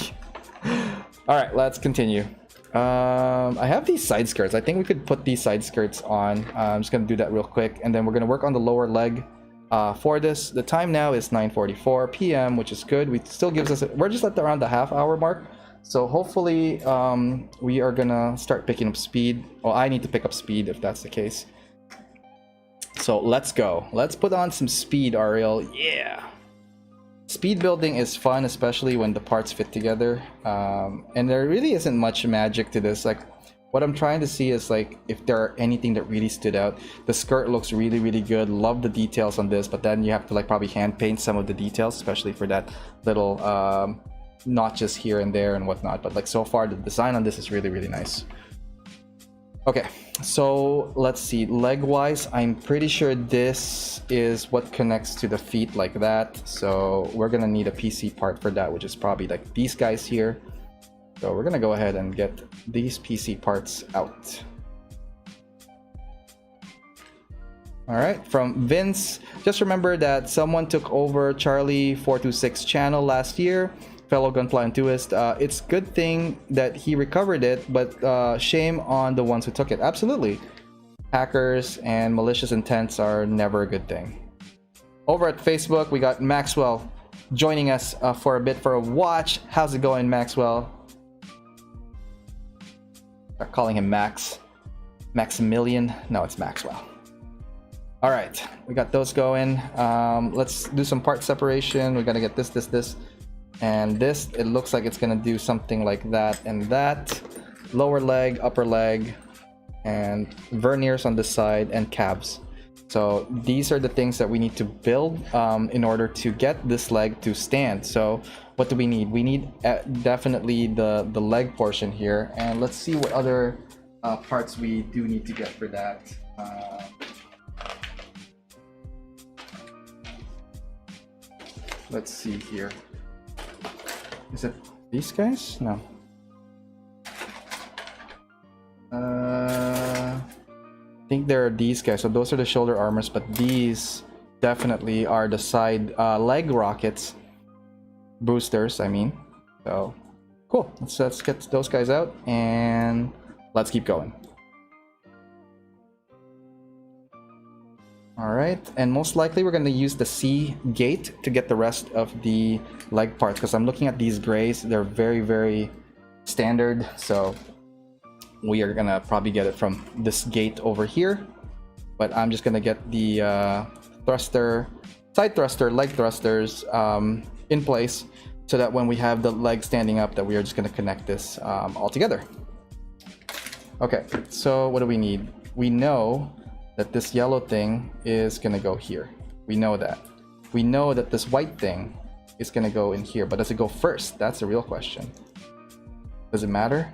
All right, let's continue. I have these side skirts. I think we could put these side skirts on. I'm just gonna do that real quick, and then we're gonna work on the lower leg for this. The time now is 9:44 p.m., which is good. We still gives us we're just at around the half-hour mark, so hopefully we are gonna start picking up speed. Well, I need to pick up speed if that's the case. So let's go. Let's put on some speed, Ariel. Yeah. Speed building is fun, especially when the parts fit together, and there really isn't much magic to this. Like, what I'm trying to see is, like, if there are anything that really stood out. The skirt looks really good. Love the details on this, but then you have to, like, probably hand paint some of the details, especially for that little notches here and there and whatnot, but like so far the design on this is really, really nice. Okay, so let's see, leg wise, I'm pretty sure this is what connects to the feet like that, so we're gonna need a PC part for that, which is probably like these guys here. So we're gonna go ahead and get these PC parts out. All right, from Vince, just remember that someone took over Charlie426 channel last year, fellow Gunfly enthusiast. It's good thing that he recovered it, but shame on the ones who took it. Absolutely. Hackers and malicious intents are never a good thing. Over at Facebook, we got Maxwell joining us for a bit for a watch. How's it going, Maxwell? Start calling him Max. Maximilian. No, it's Maxwell. All right, we got those going. Let's do some part separation. We gotta get this, and this. It looks like it's gonna do something like that and that. Lower leg, upper leg, and verniers on the side and cabs. So these are the things that we need to build in order to get this leg to stand. So what do we need? We need definitely the leg portion here, and let's see what other parts we do need to get for that. Let's see here. Is it these guys? No. I think there are these guys. So those are the shoulder armors, but these definitely are the side leg rockets. Boosters, I mean. So cool. Let's get those guys out and let's keep going. All right, and most likely we're going to use the C gate to get the rest of the leg parts, because I'm looking at these grays. They're very, very standard, so we are going to probably get it from this gate over here. But I'm just going to get the thruster, side thruster, leg thrusters in place, so that when we have the leg standing up, that we are just going to connect this all together. Okay, so what do we need? We know that this yellow thing is gonna go here. We know that. We know that this white thing is gonna go in here, but does it go first? That's the real question. Does it matter?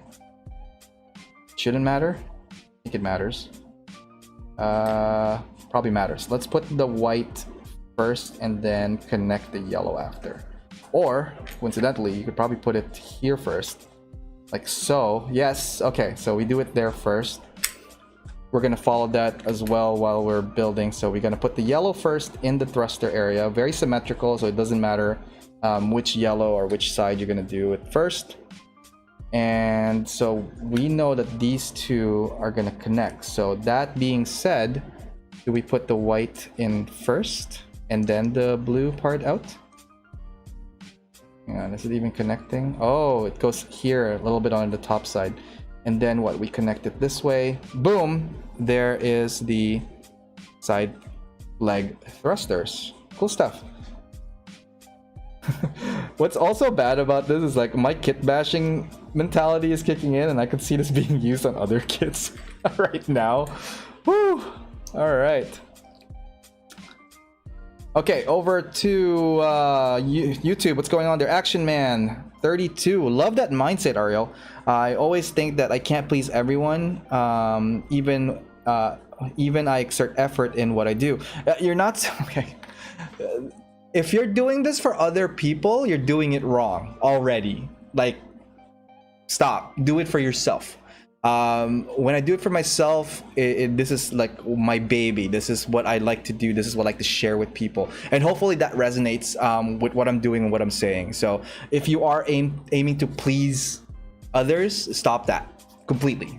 Shouldn't matter? I think it matters. Probably matters. Let's put the white first and then connect the yellow after. Or, coincidentally, you could probably put it here first. Like so. Yes, okay, so we do it there first. We're going to follow that as well while we're building. So we're going to put the yellow first in the thruster area. Very symmetrical, so it doesn't matter which yellow or which side you're going to do it first. And so we know that these two are going to connect. So that being said, do we put the white in first and then the blue part out? Yeah, is it even connecting? Oh, it goes here a little bit on the top side. And then what? We connect it this way. Boom! There is the side leg thrusters. Cool stuff. What's also bad about this is like my kit bashing mentality is kicking in, and I could see this being used on other kits right now. Woo! All right. Okay, over to YouTube. What's going on there? Action Man 32. Love that mindset, Ariel. I always think that I can't please everyone, even I exert effort in what I do. You're not okay. If you're doing this for other people, you're doing it wrong already. Like, stop. Do it for yourself. When I do it for myself, this is like my baby. This is what I like to do. This is what I like to share with people, and hopefully that resonates with what I'm doing and what I'm saying. So if you are aiming to please others, stop that completely.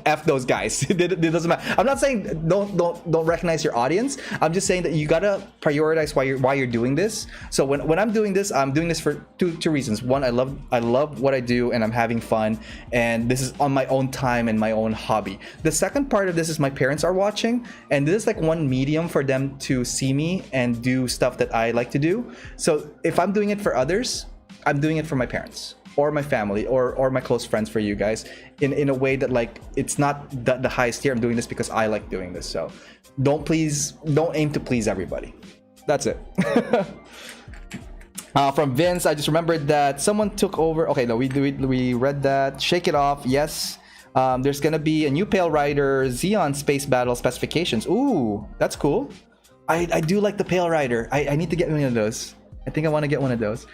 F those guys. It doesn't matter. I'm not saying don't recognize your audience. I'm just saying that you gotta prioritize why you're doing this. So when I'm doing this for two reasons. One, I love what I do and I'm having fun, and this is on my own time and my own hobby. The second part of this is my parents are watching, and this is like one medium for them to see me and do stuff that I like to do. So if I'm doing it for others, I'm doing it for my parents or my family or my close friends, for you guys, in a way that like it's not the highest tier. I'm doing this because I like doing this. So don't aim to please everybody. That's it. From Vince, I just remembered that someone took over. Okay, no, we read that. Shake it off. Yes. There's gonna be a new Pale Rider Xeon Space Battle specifications. Ooh, that's cool. I do like the Pale Rider. I need to get one of those. I think I want to get one of those.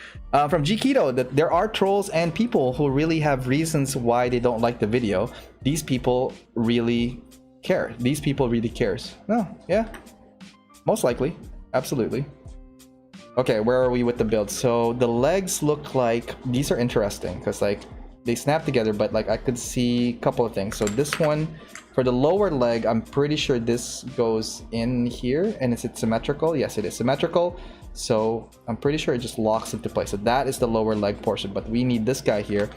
From G Keto, that there are trolls and people who really have reasons why they don't like the video. These people really care. These people really cares. No, yeah, most likely, absolutely. Okay, where are we with the build? So the legs look like these are interesting because like they snap together, but like I could see a couple of things. So this one for the lower leg, I'm pretty sure this goes in here, and is it symmetrical? Yes, it is symmetrical. So I'm pretty sure it just locks into place. So that is the lower leg portion, but we need this guy here,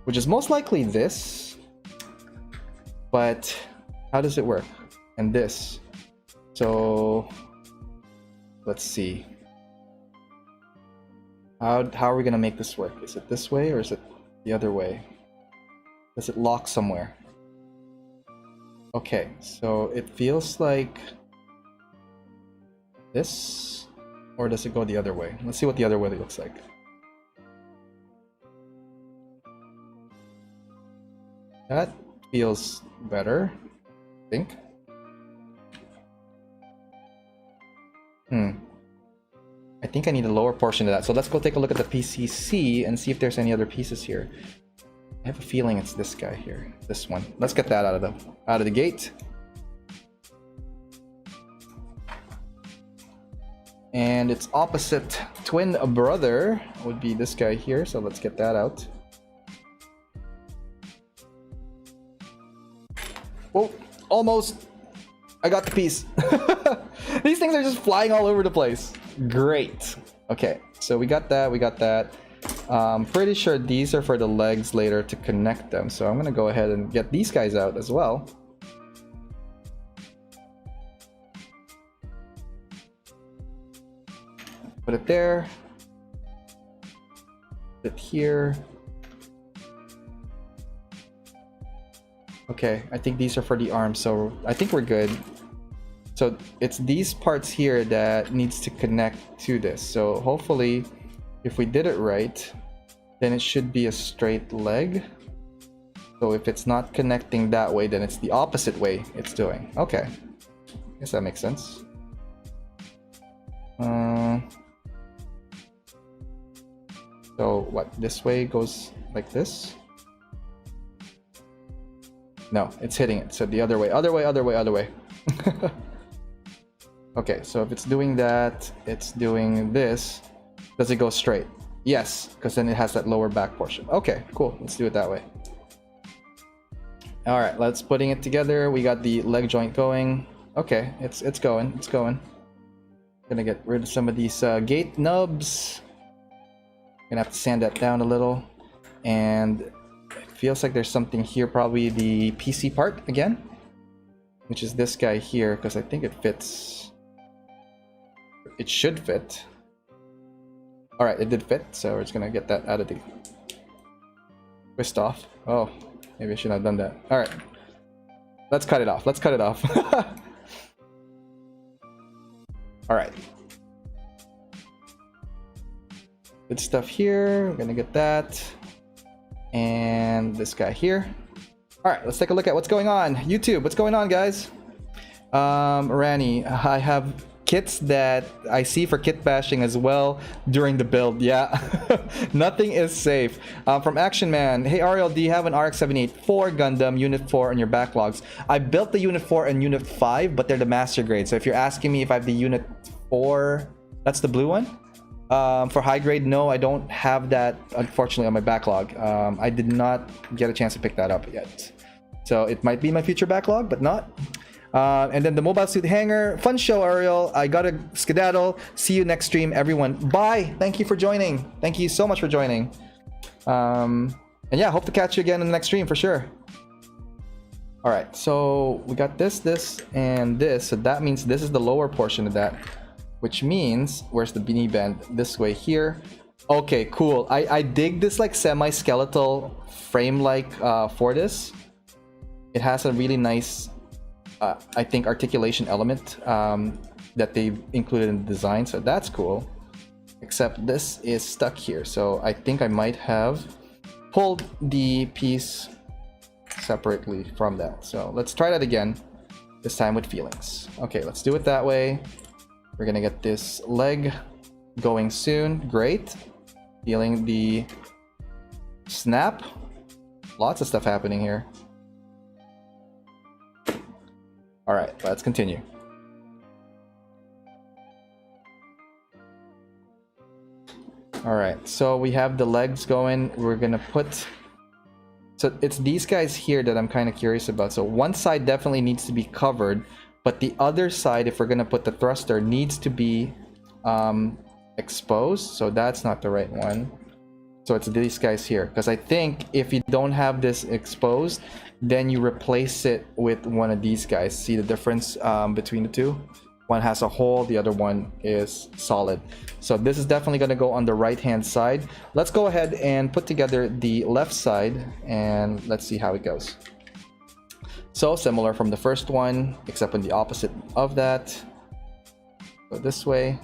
which is most likely this. But how does it work? And this. So let's see. How are we gonna make this work? Is it this way or is it the other way? Does it lock somewhere? Okay, so it feels like this, or does it go the other way? Let's see what the other way looks like. That feels better, I think. I think I need a lower portion of that. So let's go take a look at the PCC and see if there's any other pieces here. I have a feeling it's this guy here, this one. Let's get that out of the gate. And its opposite twin brother would be this guy here. So let's get that out. Whoa, almost. I got the piece. These things are just flying all over the place. Great. Okay, so we got that, pretty sure these are for the legs later to connect them, so I'm gonna go ahead and get these guys out as well. Put it there, put it here. Okay, I think these are for the arms, so I think we're good. So it's these parts here that needs to connect to this. So hopefully, if we did it right, then it should be a straight leg. So if it's not connecting that way, then it's the opposite way it's doing. Okay, guess that makes sense. So what, this way goes like this? No, it's hitting it. So the other way, other way, other way, other way. Okay, so if it's doing that, it's doing this. Does it go straight? Yes, because then it has that lower back portion. Okay, cool. Let's do it that way. All right, let's putting it together. We got the leg joint going. Okay, it's going. It's going. Gonna get rid of some of these gate nubs. Gonna have to sand that down a little. And it feels like there's something here, probably the PC part again, which is this guy here, because I think it fits. It should fit. All right, it did fit, so we're just gonna get that out of the twist off. Oh, maybe I shouldn't have done that. All right, let's cut it off. Let's cut it off. All right. Good stuff here. We're gonna get that. And this guy here. All right, let's take a look at what's going on. YouTube, what's going on, guys? Rani, I have kits that I see for kit bashing as well during the build. Yeah, nothing is safe. From Action Man, hey Ariel, do you have an RX-78-4 Gundam Unit 4 on your backlogs? I built the Unit 4 and Unit 5, but they're the master grade. So if you're asking me if I have the Unit 4, that's the blue one. For high grade, no, I don't have that, unfortunately, on my backlog. I did not get a chance to pick that up yet. So it might be my future backlog, but not. And then the mobile suit hanger. Fun show, Ariel. I gotta skedaddle. See you next stream, everyone. Bye. Thank you for joining. Thank you so much for joining. And yeah, hope to catch you again in the next stream for sure. All right, so we got this, and this. So that means this is the lower portion of that, which means, where's the knee bend? This way here. Okay, cool. I dig this like semi-skeletal frame-like for this. It has a really nice, I think, articulation element that they've included in the design, so that's cool. except this is stuck here. So I think I might have pulled the piece separately from that. So let's try that again, this time with feelings. Okay, let's do it that way. We're gonna get this leg going soon. Great. Feeling the snap. Lots of stuff happening here. All right, let's continue. All right, so we have the legs going. We're gonna put, so it's these guys here that I'm kind of curious about. So one side definitely needs to be covered, but the other side, if we're gonna put the thruster, needs to be exposed. So that's not the right one. So it's these guys here, because I think if you don't have this exposed, then you replace it with one of these guys. See the difference between the two? One has a hole, the other one is solid. So this is definitely going to go on the right hand side. Let's go ahead and put together the left side and let's see how it goes. So similar from the first one, except on the opposite of that. Go this way.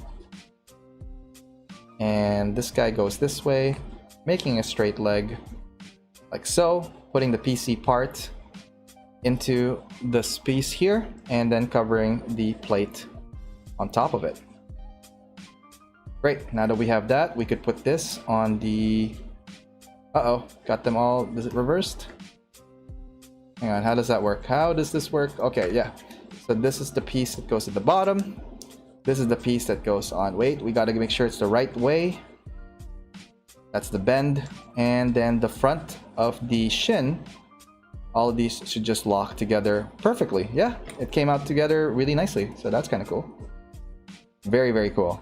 And this guy goes this way, making a straight leg like so, putting the PC part into this piece here and then covering the plate on top of it. Great, now that we have that, we could put this on the, got them all, is it reversed? Hang on, how does that work? How does this work? Okay, yeah, so this is the piece that goes at the bottom. This is the piece that goes on. Wait, we got to make sure it's the right way. That's the bend. And then the front of the shin, all of these should just lock together perfectly. Yeah, it came out together really nicely. So that's kind of cool. Very, very cool.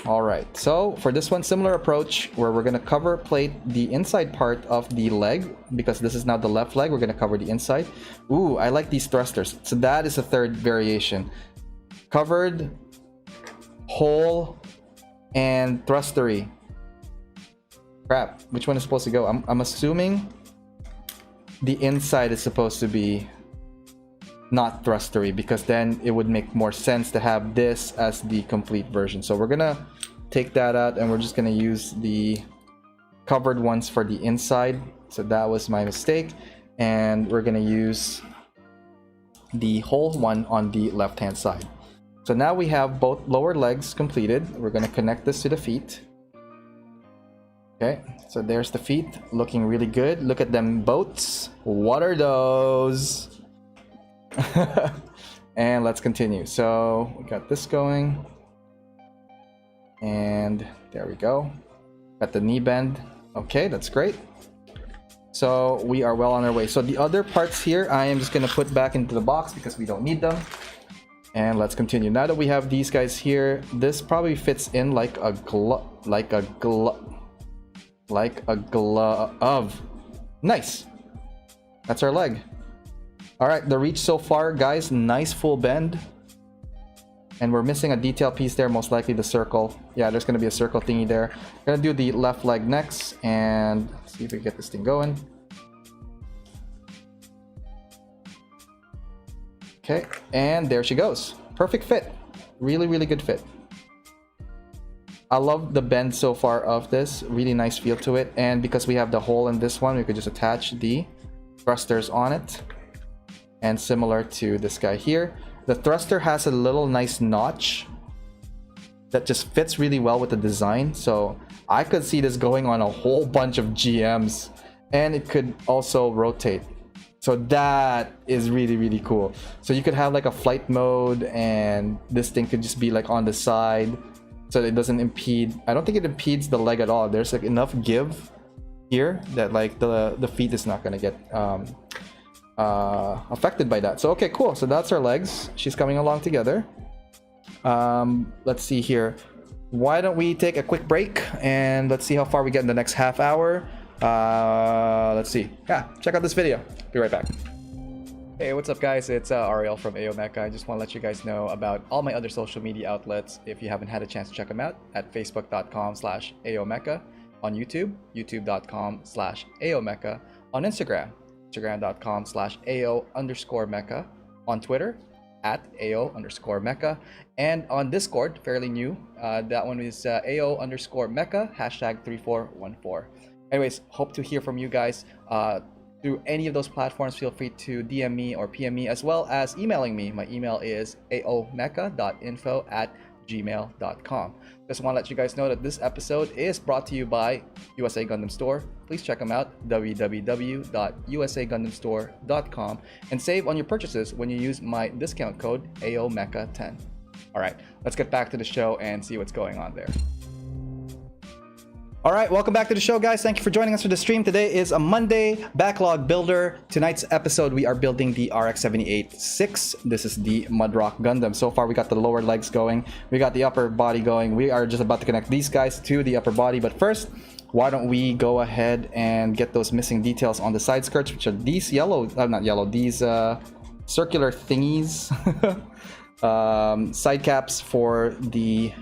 All right, so for this one, similar approach where we're going to cover plate the inside part of the leg, because this is now the left leg. We're going to cover the inside. Ooh, I like these thrusters. So that is the third variation. Covered, hole, and thrustery. Crap, which one is supposed to go? I'm assuming the inside is supposed to be not thrustery, because then it would make more sense to have this as the complete version. So we're gonna take that out and we're just gonna use the covered ones for the inside. So that was my mistake, and we're gonna use the whole one on the left hand side. So now we have both lower legs completed. We're gonna connect this to the feet. Okay, so there's the feet, looking really good. Look at them boats. What are those? And let's continue. So we got this going, and there we go. Got the knee bend. Okay, that's great. So we are well on our way. So the other parts here I am just gonna put back into the box because we don't need them. And let's continue. Now that we have these guys here, this probably fits in like a glove. Nice. That's our leg. All right, the reach so far, guys, nice full bend. And we're missing a detail piece there, most likely the circle. Yeah, there's gonna be a circle thingy there. Gonna do the left leg next and see if we can get this thing going. Okay, and there she goes. Perfect fit. Really, really good fit. I love the bend so far of this. Really nice feel to it. And because we have the hole in this one, we could just attach the thrusters on it. And similar to this guy here, the thruster has a little nice notch that just fits really well with the design. So I could see this going on a whole bunch of GMs, and it could also rotate. So that is really, really cool. So you could have like a flight mode, and this thing could just be like on the side, so it doesn't impede. I don't think it impedes the leg at all. There's like enough give here that like the feet is not gonna get affected by that. So okay, cool. So that's our legs. She's coming along together. Let's see here. Why don't we take a quick break and let's see how far we get in the next half hour. Let's see. Yeah, check out this video. Be right back. Hey, what's up guys? It's Ariel from AO Mecha. I just want to let you guys know about all my other social media outlets if you haven't had a chance to check them out, at facebook.com/AOMecha, on YouTube, youtube.com/AOMecha, on Instagram, instagram.com/AO_Mecha, on Twitter, at AO_Mecha. And on Discord, fairly new, that one is AO_Mecha, #3414. Anyways, hope to hear from you guys through any of those platforms. Feel free to DM me or PM me, as well as emailing me. My email is aomecha.info@gmail.com. Just want to let you guys know that this episode is brought to you by USA Gundam Store. Please check them out, www.usagundamstore.com, and save on your purchases when you use my discount code AOMECHA10. All right, let's get back to the show and see what's going on there. All right, welcome back to the show, guys. Thank you for joining us for the stream. Today is a Monday backlog builder. Tonight's episode, we are building the RX-78-6. This is the Mudrock Gundam. So far, we got the lower legs going. We got the upper body going. We are just about to connect these guys to the upper body. But first, why don't we go ahead and get those missing details on the side skirts, which are these yellow, not yellow, these circular thingies. Side caps for the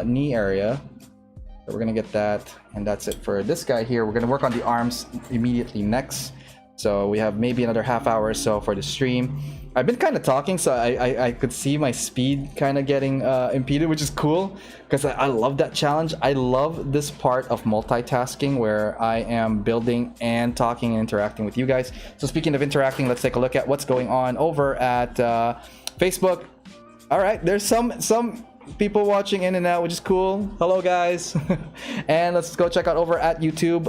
knee area. So we're gonna get that, and that's it for this guy here. We're gonna work on the arms immediately next. So we have maybe another half hour or so for the stream. I've been kind of talking, so I could see my speed kind of getting impeded, which is cool, because I love that challenge. I love this part of multitasking where I am building and talking and interacting with you guys. So speaking of interacting, let's take a look at what's going on over at Facebook. All right, there's some people watching in and out, which is cool. Hello, guys. And let's go check out over at YouTube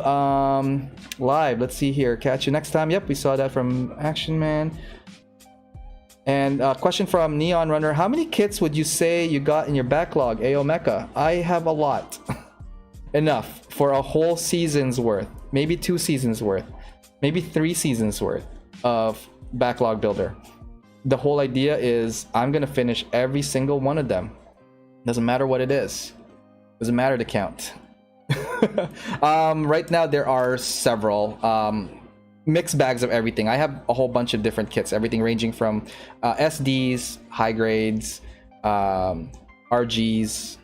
live. Let's see here. Catch you next time. Yep, we saw that from Action Man. And question from Neon Runner: how many kits would you say you got in your backlog, AO Mecha? I have a lot. Enough for a whole season's worth, maybe 2 seasons worth, maybe 3 seasons worth of backlog builder. The whole idea is I'm gonna finish every single one of them. Doesn't matter what it is. Doesn't matter the count. Right now there are several mixed bags of everything. I have a whole bunch of different kits, everything ranging from SDs, high grades, RGs.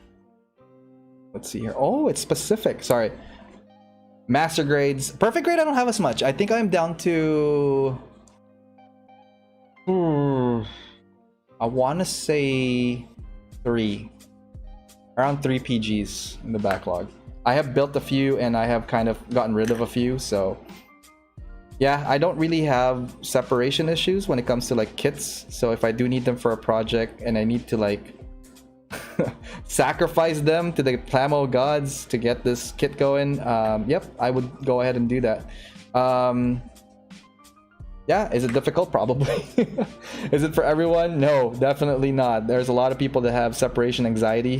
Let's see here. Oh, it's specific. Sorry. Master grades. Perfect grade, I don't have as much. I think I'm down to... I want to say 3. Around 3 PGs in the backlog. I have built a few and I have kind of gotten rid of a few, so yeah, I don't really have separation issues when it comes to like kits. So if I do need them for a project and I need to like sacrifice them to the Plamo gods to get this kit going, yep, I would go ahead and do that. Yeah, is it difficult? Probably. Is it for everyone? No, definitely not. There's a lot of people that have separation anxiety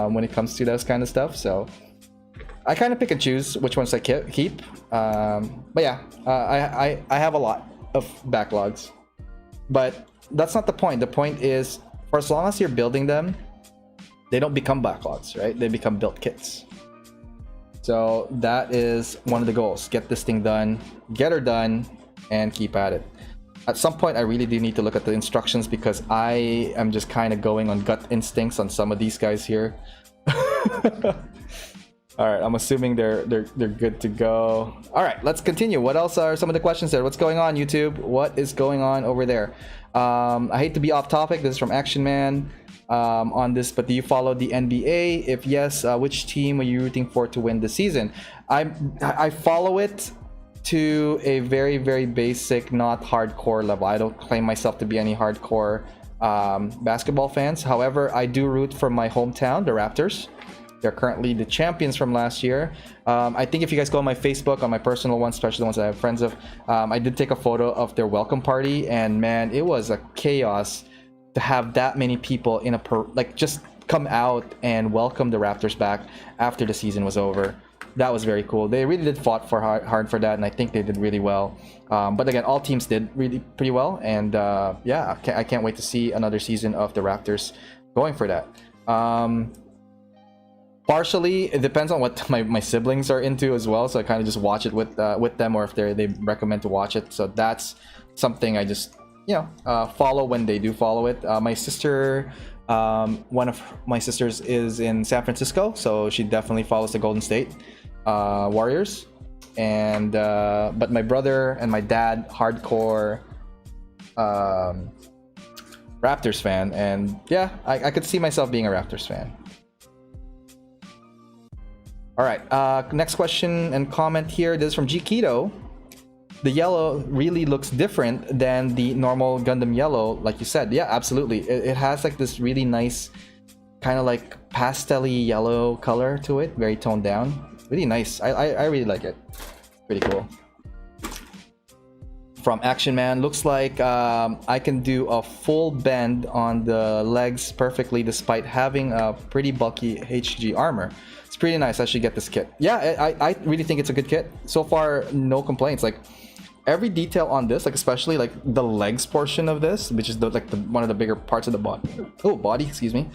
when it comes to this kind of stuff. So I kind of pick and choose which ones I keep. But yeah, I have a lot of backlogs. But that's not the point. The point is, for as long as you're building them, they don't become backlogs, right? They become built kits. So that is one of the goals. Get this thing done, get her done, and keep at it. At some point I really do need to look at the instructions, because I am just kind of going on gut instincts on some of these guys here. All right, I'm assuming they're good to go. All right, let's continue. What else are some of the questions there? What's going on, YouTube? What is going on over there? I hate to be off topic. This is from Action Man on this, but do you follow the NBA? If yes, which team are you rooting for to win the season? I follow it to a very, very basic, not hardcore level. I don't claim myself to be any hardcore basketball fans. However, I do root for my hometown, the Raptors. They're currently the champions from last year. I think if you guys go on my Facebook, on my personal ones, especially the ones that I have friends of, I did take a photo of their welcome party, and man, it was a chaos to have that many people in just come out and welcome the Raptors back after the season was over. That was very cool. They really did fought for hard for that, and I think they did really well. But again, all teams did really pretty well, and yeah, I can't wait to see another season of the Raptors going for that. Partially, it depends on what my siblings are into as well, so I kind of just watch it with them, or if they recommend to watch it. So that's something I just follow when they do follow it. My sister, one of my sisters is in San Francisco, so she definitely follows the Golden State Warriors, and but my brother and my dad, hardcore Raptors fan, and yeah, I could see myself being a Raptors fan. All right, next question and comment here. This is from G Keto. The yellow really looks different than the normal Gundam yellow, like you said. Yeah, absolutely. It has like this really nice kind of like pastel-y yellow color to it, very toned down. Really nice. I really like it. Pretty cool. From Action Man, looks like I can do a full bend on the legs perfectly despite having a pretty bulky HG armor. It's pretty nice. I should get this kit. Yeah, I really think it's a good kit. So far, no complaints. Like every detail on this, like especially like the legs portion of this, which is one of the bigger parts of the body. Oh, body, excuse me.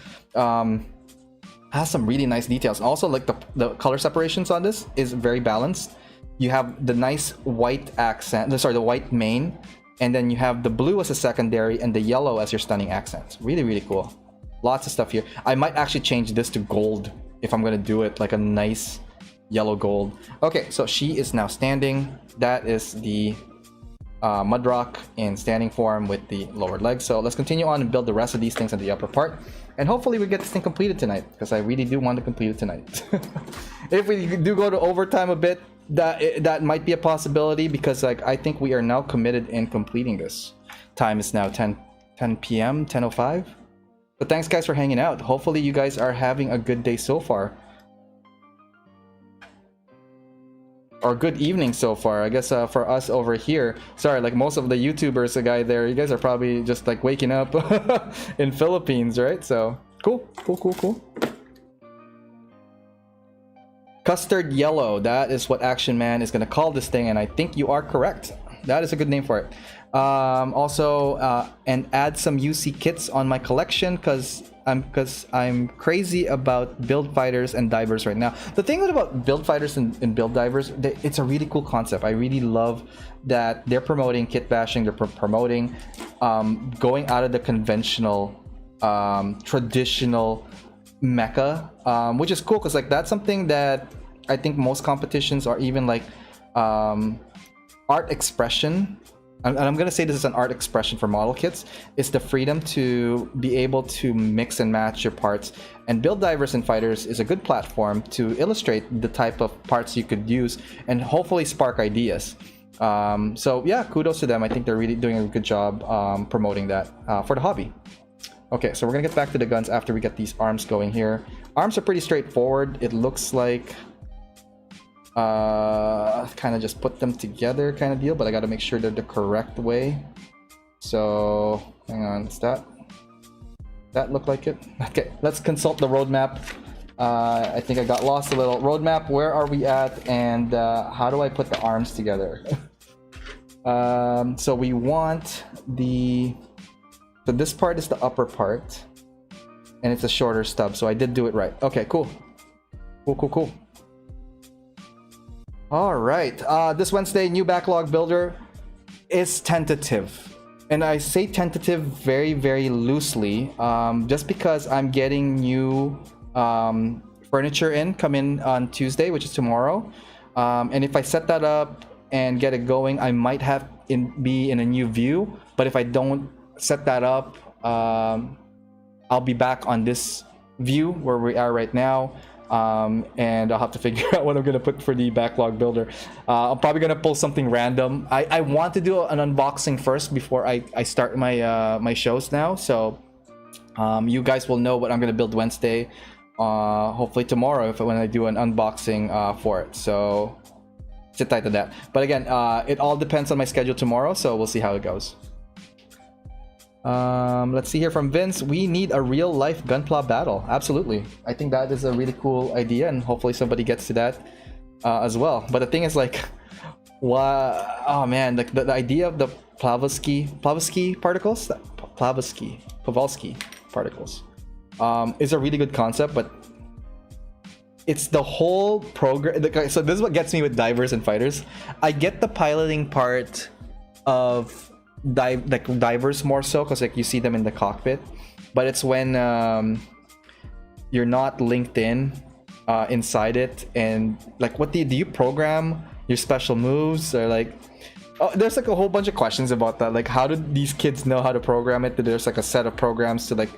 Has some really nice details. Also, like the color separations on this is very balanced. You have the nice white accent, sorry, the white main, and then you have the blue as a secondary and the yellow as your stunning accents. Really, really cool. Lots of stuff here. I might actually change this to gold if I'm gonna do it, like a nice yellow gold. Okay, so she is now standing. That is the Mudrock in standing form with the lowered legs. So let's continue on and build the rest of these things in the upper part. And hopefully we get this thing completed tonight, because I really do want to complete it tonight. If we do go to overtime a bit, that might be a possibility, because like I think we are now committed in completing this. Time is now 10 p.m., 10:05. But thanks guys for hanging out. Hopefully you guys are having a good day so far. Or good evening so far, I guess. For us over here, sorry, like most of the YouTubers, the guy there, you guys are probably just like waking up in Philippines, right? So cool. Custard yellow, that is what Action Man is gonna call this thing, and I think you are correct. That is a good name for it. Also, and add some UC kits on my collection, because I'm crazy about build fighters and divers right now. The thing about build fighters and build divers, it's a really cool concept. I really love that they're promoting kit bashing. They're promoting going out of the conventional, traditional mecha, which is cool, because like that's something that I think most competitions are even like art expression. And I'm going to say this is an art expression for model kits, is the freedom to be able to mix and match your parts. And Build Divers and Fighters is a good platform to illustrate the type of parts you could use and hopefully spark ideas. So yeah, kudos to them. I think they're really doing a good job promoting that for the hobby. Okay, so we're going to get back to the guns after we get these arms going here. Arms are pretty straightforward. It looks like kind of just put them together kind of deal, but I got to make sure they're the correct way. So hang on, is that look like it? Okay, let's consult the roadmap. I think I got lost a little. Roadmap, where are we at, and how do I put the arms together? So we want so this part is the upper part, and it's a shorter stub, so I did do it right. Okay, cool. All right, this Wednesday, new backlog builder is tentative. And I say tentative very, very loosely, just because I'm getting new furniture come in on Tuesday, which is tomorrow. And if I set that up and get it going, I might be in a new view. But if I don't set that up, I'll be back on this view where we are right now. And I'll have to figure out what I'm gonna put for the backlog builder. I'm probably gonna pull something random. I want to do an unboxing first before I start my shows now. So you guys will know what I'm gonna build Wednesday, hopefully tomorrow when I do an unboxing for it. So sit tight to that. But again, it all depends on my schedule tomorrow, so we'll see how it goes. Let's see here from Vince. We need a real life gunpla battle. Absolutely. I think that is a really cool idea, and hopefully somebody gets to that as well. But the thing is, like, oh man, like the idea of the Plavsky particles, Plavsky particles, is a really good concept, but it's the whole program. So this is what gets me with divers and fighters. I get the piloting part of divers more so, because like you see them in the cockpit, but it's when you're not linked inside it, and like what do you program your special moves, or like Oh, there's like a whole bunch of questions about that. Like, how did these kids know how to program it? There's like a set of programs to like,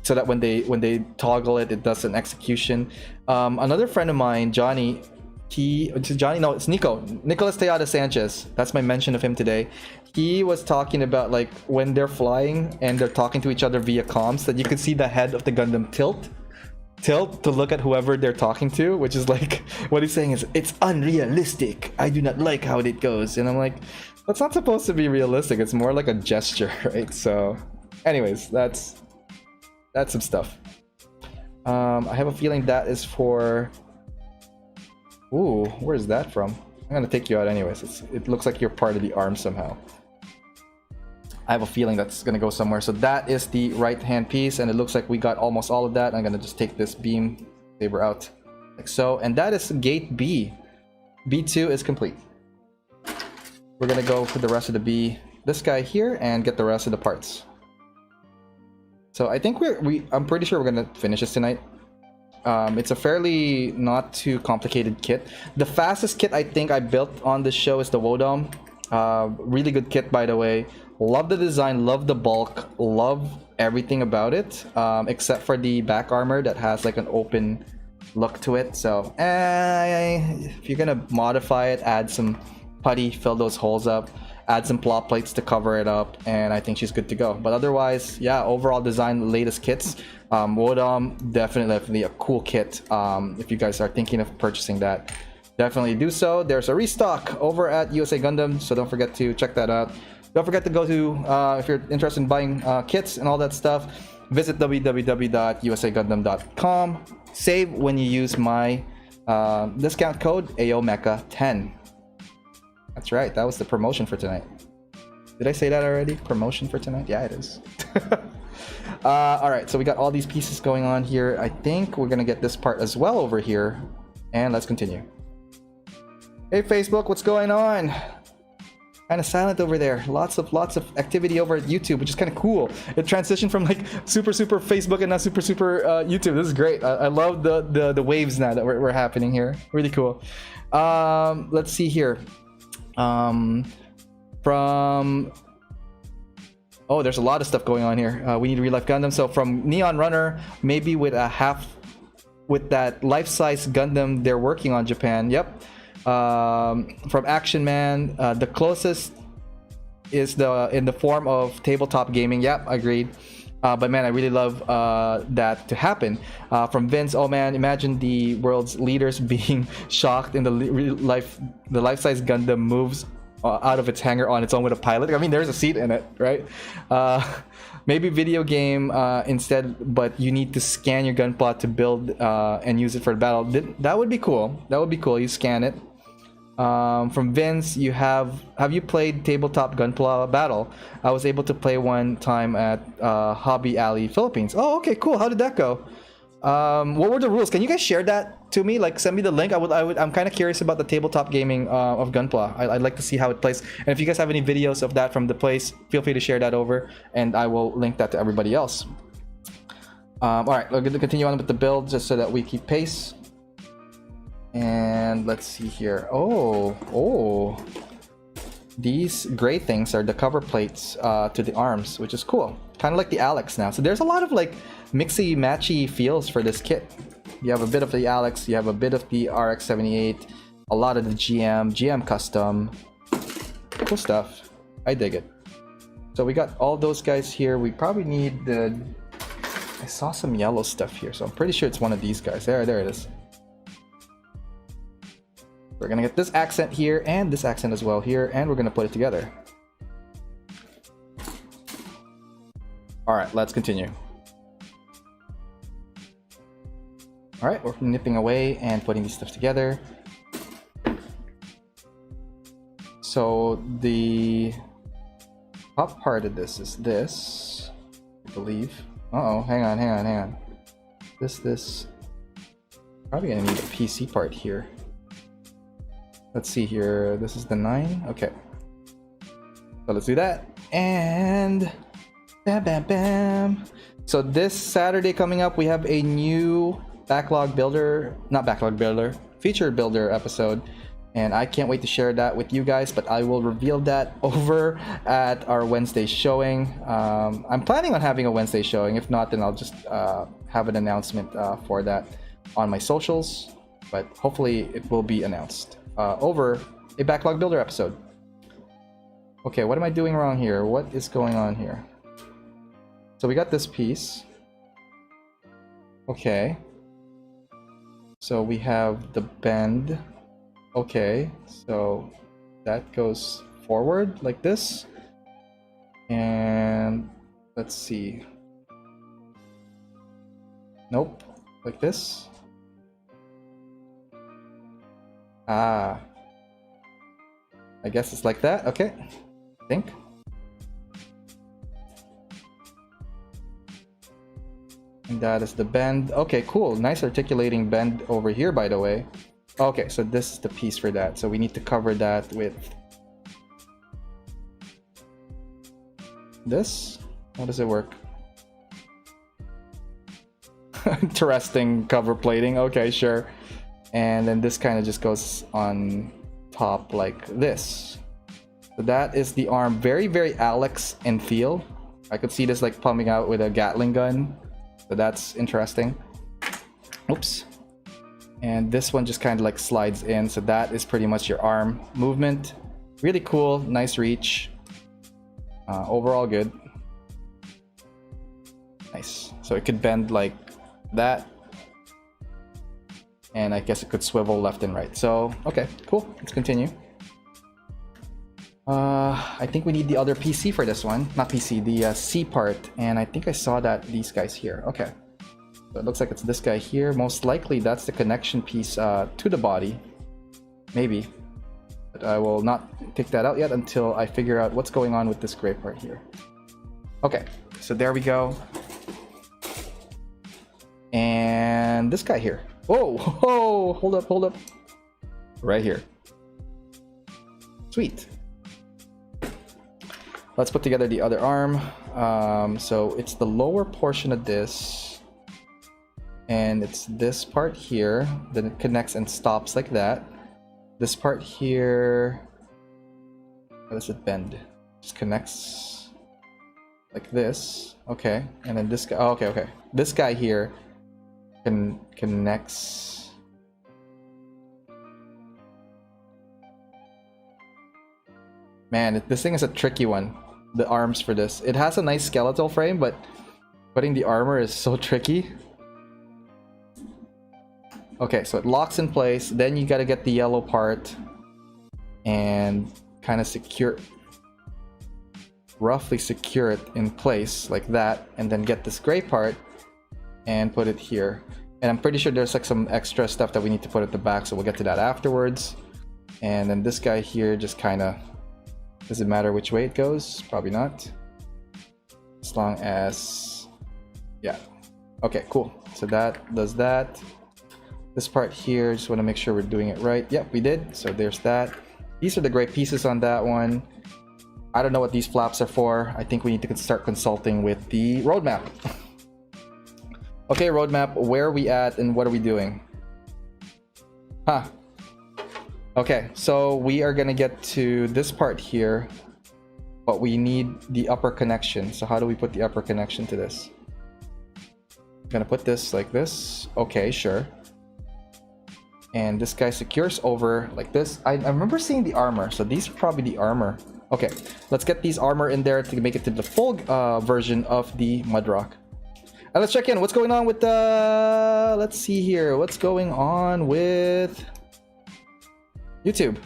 so that when they toggle it, it does an execution. Another friend of mine, Johnny, it's Nicolas Tejada Sanchez. That's my mention of him today. He was talking about like when they're flying and they're talking to each other via comms, that you could see the head of the Gundam tilt to look at whoever they're talking to, which is like, what he's saying is, it's unrealistic, I do not like how it goes. And I'm like, that's not supposed to be realistic, it's more like a gesture, right? So anyways, that's some stuff. I have a feeling that is for, ooh, where's that from? I'm gonna take you out anyways. It looks like you're part of the arm somehow. I have a feeling that's gonna go somewhere. So that is the right hand piece, and it looks like we got almost all of that. I'm gonna just take this beam saber out like so, and that is gate B. B2 is complete. We're gonna go for the rest of the B, this guy here, and get the rest of the parts. So I think I'm pretty sure we're gonna finish this tonight. It's a fairly not too complicated kit. The fastest kit I think I built on this show is the Wodom. Really good kit, by the way. Love the design, love the bulk, love everything about it, except for the back armor that has like an open look to it. So if you're gonna modify it, add some putty, fill those holes up, add some plot plates to cover it up, and I think she's good to go. But otherwise, yeah, overall design, latest kits. Wodom, definitely a cool kit. If you guys are thinking of purchasing that, definitely do so. There's a restock over at USA Gundam, so don't forget to check that out. Don't forget to go to, if you're interested in buying kits and all that stuff, visit www.usagundam.com. Save when you use my discount code AOMecha10. That's right, that was the promotion for tonight. Did I say that already? Promotion for tonight? Yeah, it is. Alright, so we got all these pieces going on here. I think we're gonna get this part as well over here. And let's continue. Hey Facebook, what's going on? Kind of silent over there. Lots of activity over at YouTube, which is kind of cool. It transitioned from like super Facebook and now super YouTube. This is great. I love the waves now that we're happening here. Really cool. Let's see here. Oh, there's a lot of stuff going on here. We need Real Life Gundam. So from Neon Runner, maybe with that life-size Gundam they're working on Japan. Yep. From Action Man, the closest is in the form of tabletop gaming. Yep, agreed. But man, I really love that to happen. From Vince, oh man, imagine the world's leaders being shocked in the life-size Gundam moves out of its hangar on its own with a pilot. I mean, there's a seat in it, right? Maybe video game instead, but you need to scan your gunpla to build and use it for the battle. That would be cool. That would be cool. You scan it. From Vince, have you played Tabletop Gunpla Battle? I was able to play one time at Hobby Alley, Philippines. Oh, okay, cool. How did that go? What were the rules? Can you guys share that to me? Like, send me the link. I'm kind of curious about the tabletop gaming of Gunpla. I'd like to see how it plays. And if you guys have any videos of that from the place, feel free to share that over, and I will link that to everybody else. All right, we're going to continue on with the build just so that we keep pace. And let's see here. Oh, these gray things are the cover plates to the arms, which is cool. Kind of like the Alex now. So there's a lot of like mixy matchy feels for this kit. You have a bit of the Alex, you have a bit of the RX-78, a lot of the GM custom. Cool stuff. I dig it. So we got all those guys here. We probably need I saw some yellow stuff here, so I'm pretty sure it's one of these guys. There it is. We're gonna get this accent here and this accent as well here, and we're gonna put it together. All right, let's continue. All right, we're nipping away and putting these stuff together. So the top part of this is this, I believe. Uh-oh, hang on. This. Probably gonna need a PC part here. Let's see here. This is the 9. Okay. So let's do that. And bam. So this Saturday coming up, we have a new feature builder episode. And I can't wait to share that with you guys, but I will reveal that over at our Wednesday showing. I'm planning on having a Wednesday showing. If not, then I'll just have an announcement for that on my socials. But hopefully it will be announced over a Backlog Builder episode. Okay, what am I doing wrong here? What is going on here? So we got this piece. Okay. So we have the bend. Okay, so that goes forward like this. And let's see. Nope, like this. Ah, I guess it's like that. Okay, I think. And that is the bend. Okay, cool. Nice articulating bend over here, by the way. Okay, so this is the piece for that. So we need to cover that with this. How does it work? Interesting cover plating. Okay, sure. And then this kind of just goes on top like this. So that is the arm. Very, very Alex in feel. I could see this like pumping out with a Gatling gun. So that's interesting. Oops. And this one just kind of like slides in. So that is pretty much your arm movement. Really cool. Nice reach. Overall good. Nice. So it could bend like that. And I guess it could swivel left and right. So, okay, cool. Let's continue. I think we need the other PC for this one. Not PC, the C part. And I think I saw that these guys here. Okay. So it looks like it's this guy here. Most likely that's the connection piece to the body. Maybe. But I will not take that out yet until I figure out what's going on with this gray part here. Okay, so there we go. And this guy here. Whoa, whoa, hold up, hold up. Right here. Sweet. Let's put together the other arm. So it's the lower portion of this. And it's this part here. Then it connects and stops like that. This part here. How does it bend? Just connects like this. Okay. And then this guy. Oh, okay, okay. This guy here connects. Man, this thing is a tricky one. The arms for this. It has a nice skeletal frame, but putting the armor is so tricky. Okay, so it locks in place. Then you got to get the yellow part and kind of roughly secure it in place like that, and then get this gray part and put it here. And I'm pretty sure there's like some extra stuff that we need to put at the back, so we'll get to that afterwards. And then this guy here just kind of, does it matter which way it goes? Probably not. As long as, yeah. Okay, cool. So that does that. This part here, just want to make sure we're doing it right. Yep, we did. So there's that. These are the gray pieces on that one. I don't know what these flaps are for. I think we need to start consulting with the roadmap. Okay, roadmap, where are we at and what are we doing? Huh. Okay, so we are gonna get to this part here, but we need the upper connection. So how do we put the upper connection to this? I'm gonna put this like this. Okay, sure. And this guy secures over like this. I remember seeing the armor, so these are probably the armor. Okay, let's get these armor in there to make it to the full version of the Mudrock. And let's check in. What's going on with the... Let's see here. What's going on with YouTube?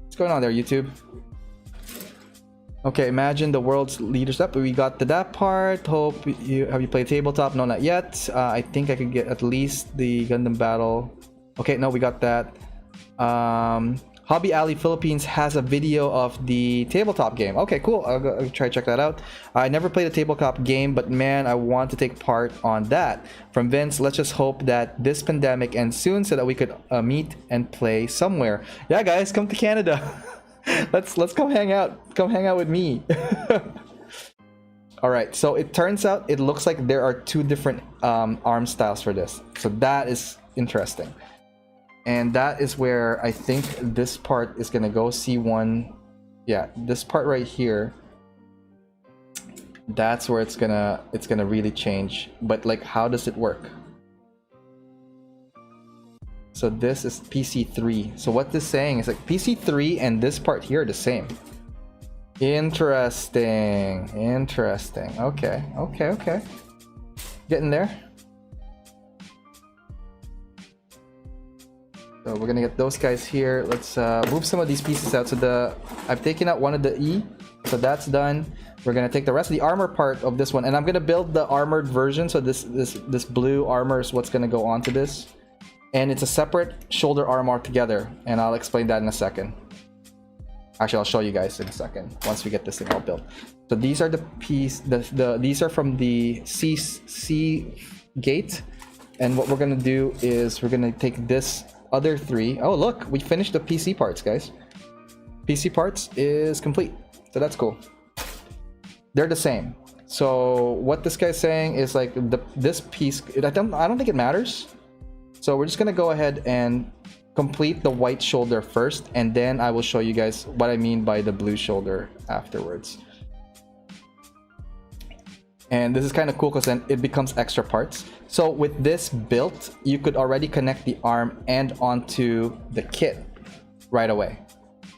What's going on there, YouTube? Okay, imagine the world's leaders up. We got to that part. Hope you... Have you played tabletop? No, not yet. I think I could get at least the Gundam Battle. Okay, no, we got that. Hobby Alley Philippines has a video of the tabletop game. Okay, cool. I'll try to check that out. I never played a tabletop game, but man, I want to take part on that. From Vince, let's just hope that this pandemic ends soon so that we could meet and play somewhere. Yeah, guys, come to Canada. let's come hang out. Come hang out with me. All right, so it turns out it looks like there are two different arm styles for this. So that is interesting. And that is where I think this part is gonna go. C1, yeah, this part right here, that's where it's gonna really change. But like, how does it work? So this is PC3. So what this is saying is like PC3 and this part here are the same. Interesting. Interesting. Okay. Okay. Okay. Getting there. So we're gonna get those guys here. Let's move some of these pieces out. So I've taken out one of the E, so that's done. We're gonna take the rest of the armor part of this one, and I'm gonna build the armored version. So this blue armor is what's gonna go onto this, and it's a separate shoulder arm altogether. And I'll explain that in a second. Actually, I'll show you guys in a second once we get this thing all built. So these are the piece. These are from the C gate, and what we're gonna do is we're gonna take this other three. Oh look, we finished the PC parts, guys. PC parts is complete, so that's cool. They're the same. So what this guy's saying is like this piece. I don't think it matters. So we're just gonna go ahead and complete the white shoulder first, and then I will show you guys what I mean by the blue shoulder afterwards. And this is kind of cool because then it becomes extra parts. So with this built, you could already connect the arm and onto the kit right away.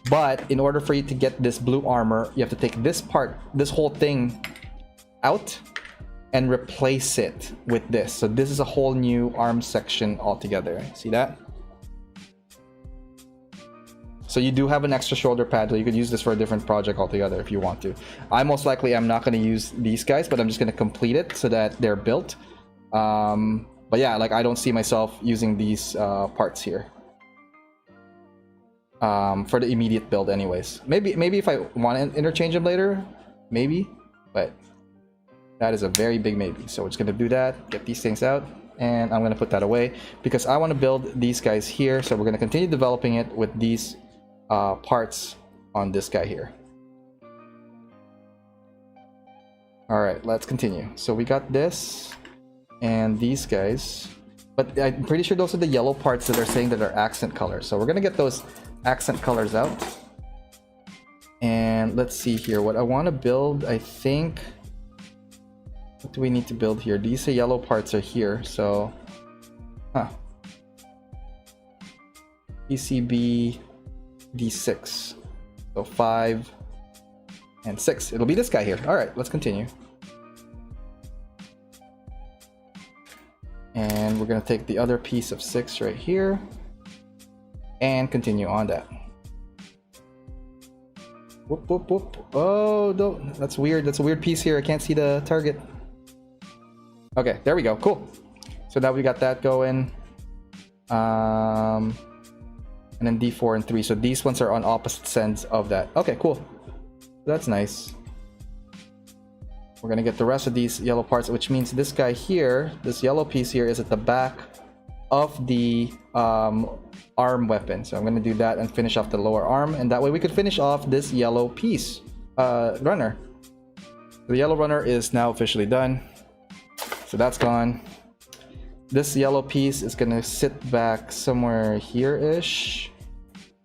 But in order for you to get this blue armor, you have to take this part, this whole thing out and replace it with this. So this is a whole new arm section altogether. See that? So you do have an extra shoulder pad, so you could use this for a different project altogether if you want to. I most likely am not going to use these guys, but I'm just going to complete it so that they're built. But yeah, like I don't see myself using these parts here for the immediate build anyways. Maybe if I want to interchange them later, maybe, but that is a very big maybe. So we're just going to do that, get these things out, and I'm going to put that away because I want to build these guys here. So we're going to continue developing it with these parts on this guy here. All right, let's continue. So we got this and these guys, but I'm pretty sure those are the yellow parts that are saying that are accent colors. So we're gonna get those accent colors out. And let's see here what I want to build. I think, what do we need to build here? These yellow parts are here, so PCB D6, so 5 and 6. It'll be this guy here. All right, let's continue. And we're gonna take the other piece of 6 right here and continue on that. Whoop, whoop, whoop. Oh, no, that's weird. That's a weird piece here. I can't see the target. Okay, there we go. Cool. So now we got that going. And then D4 and 3. So these ones are on opposite ends of that. Okay, cool. That's nice. We're gonna get the rest of these yellow parts, which means this guy here, this yellow piece here, is at the back of the arm weapon. So I'm gonna do that and finish off the lower arm, and that way we could finish off this yellow piece runner. The yellow runner is now officially done. So that's gone. This yellow piece is gonna sit back somewhere here-ish,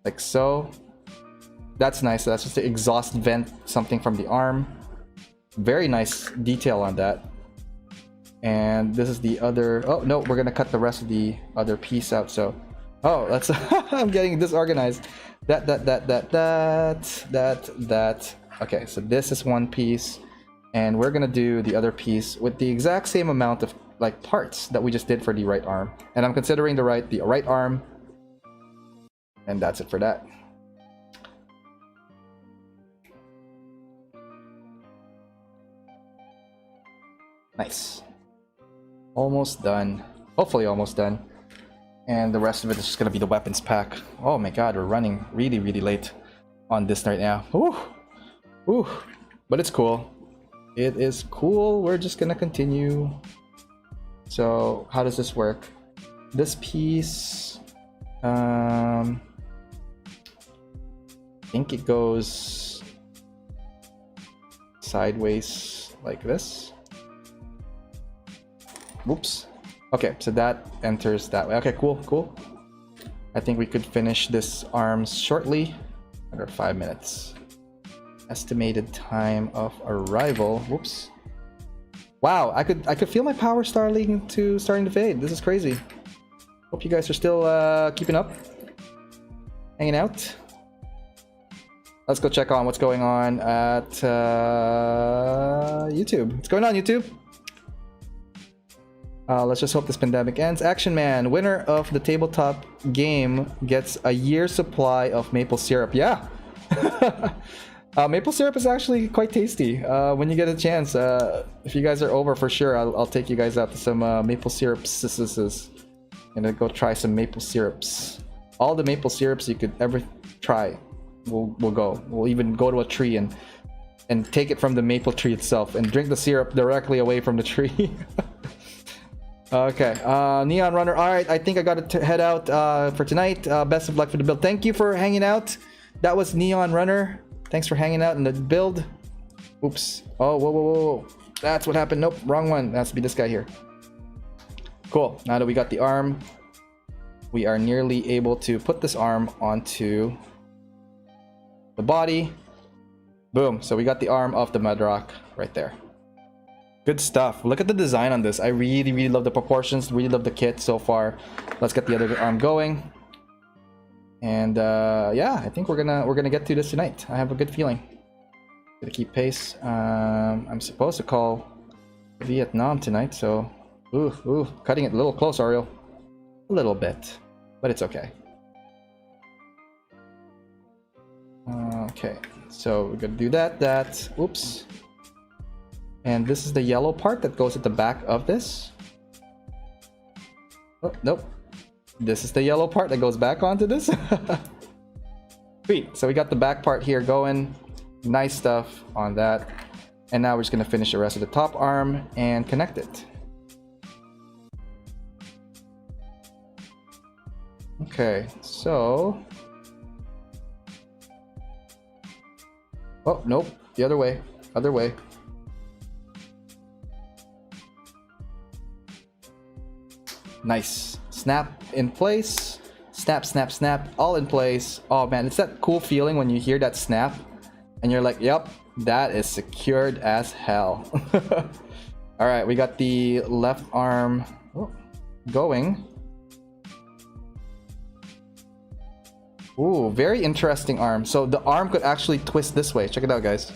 like so. That's nice. So that's just the exhaust vent, something from the arm. Very nice detail on that. And this is the other. Oh no, we're gonna cut the rest of the other piece out. So, oh, that's. I'm getting disorganized. That. Okay, so this is one piece, and we're gonna do the other piece with the exact same amount of like parts that we just did for the right arm. And I'm considering the right arm, and that's it for that. Nice. Almost done. Hopefully almost done. And the rest of it is just gonna be the weapons pack. Oh my god, we're running really, really late on this right now. Ooh. Ooh. But it's cool. It is cool. We're just gonna continue. So how does this work? This piece, I think it goes sideways like this. Whoops. Okay, so that enters that way. Okay, cool, cool. I think we could finish this arms shortly, under 5 minutes. Estimated time of arrival. Whoops. Wow, I could feel my power starting to fade. This is crazy. Hope you guys are still keeping up, hanging out. Let's go check on what's going on at YouTube. What's going on, YouTube? Let's just hope this pandemic ends. Action Man, winner of the tabletop game, gets a year's supply of maple syrup. Yeah. Maple syrup is actually quite tasty. When you get a chance, if you guys are over, for sure, I'll take you guys out to some maple syrups. Gonna go try some maple syrups. All the maple syrups you could ever try, we'll go. We'll even go to a tree and take it from the maple tree itself and drink the syrup directly away from the tree. Okay, Neon Runner. All right, I think I got to head out for tonight. Best of luck for the build. Thank you for hanging out. That was Neon Runner. Thanks for hanging out in the build. Oops. Oh, whoa. That's what happened. Nope, wrong one. That has to be this guy here. Cool. Now that we got the arm, we are nearly able to put this arm onto the body. Boom. So we got the arm of the Mudrock right there. Good stuff. Look at the design on this. I really love the proportions. Really love the kit so far. Let's get the other arm going. And yeah, I think we're gonna get to this tonight. I have a good feeling. Gonna keep pace. I'm supposed to call Vietnam tonight, so ooh, cutting it a little close, Ariel. A little bit, but it's okay. Okay, so we're gonna do that. Oops. And this is the yellow part that goes at the back of this. Oh, nope. This is the yellow part that goes back onto this. Sweet. So we got the back part here going. Nice stuff on that. And now we're just going to finish the rest of the top arm and connect it. Okay, so... Oh, nope. The other way. Other way. Nice. Snap in place. Snap, all in place. Oh man, it's that cool feeling when you hear that snap and you're like, yep, that is secured as hell. All right, we got the left arm going. Ooh, very interesting arm. So the arm could actually twist this way. Check it out, guys.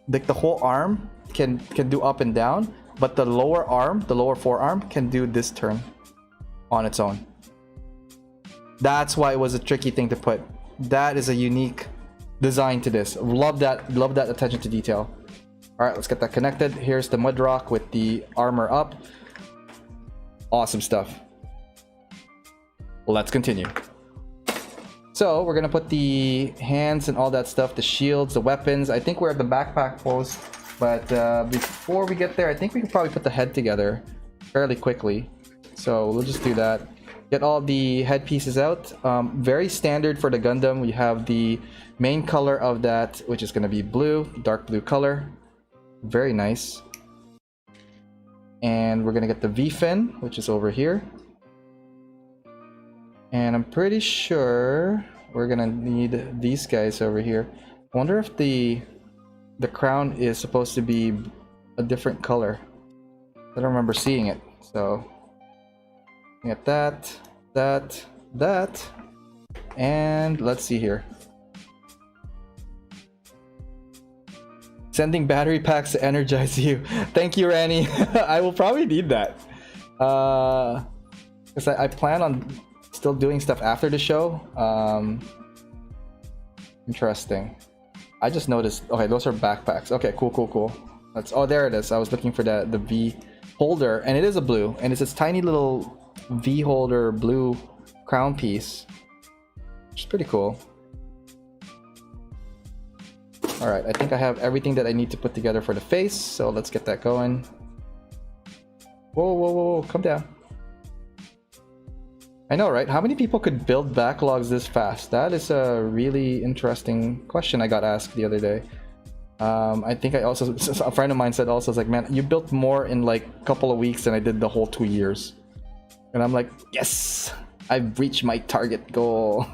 Like the whole arm can do up and down, but the lower arm, the lower forearm, can do this turn on its own. That's why it was a tricky thing to put. That is a unique design to this. Love that attention to detail. All right, let's get that connected. Here's the Mudrock with the armor up. Awesome stuff. Let's continue. So we're gonna put the hands and all that stuff, the shields, the weapons. I think we're at the backpack post, but before we get there, I think we can probably put the head together fairly quickly. So we'll just do that. Get all the head pieces out. Very standard for the Gundam. We have the main color of that, which is gonna be blue, dark blue color. Very nice. And we're gonna get the V-fin, which is over here. And I'm pretty sure we're gonna need these guys over here. I wonder if the crown is supposed to be a different color. I don't remember seeing it. So get that, and let's see here. Sending battery packs to energize you. Thank you, Ranny. I will probably need that. Because I plan on still doing stuff after the show. Interesting. I just noticed. Okay, those are backpacks. Okay, cool. That's, oh, there it is. I was looking for the V holder, and it is a blue, and it's this tiny little V holder blue crown piece, which is pretty cool. All right, I think I have everything that I need to put together for the face, so let's get that going. Whoa, come down. I know, right? How many people could build backlogs this fast? That is a really interesting question I got asked the other day. I think a friend of mine said also, it's like, man, you built more in like a couple of weeks than I did the whole 2 years. And I'm like, yes, I've reached my target goal.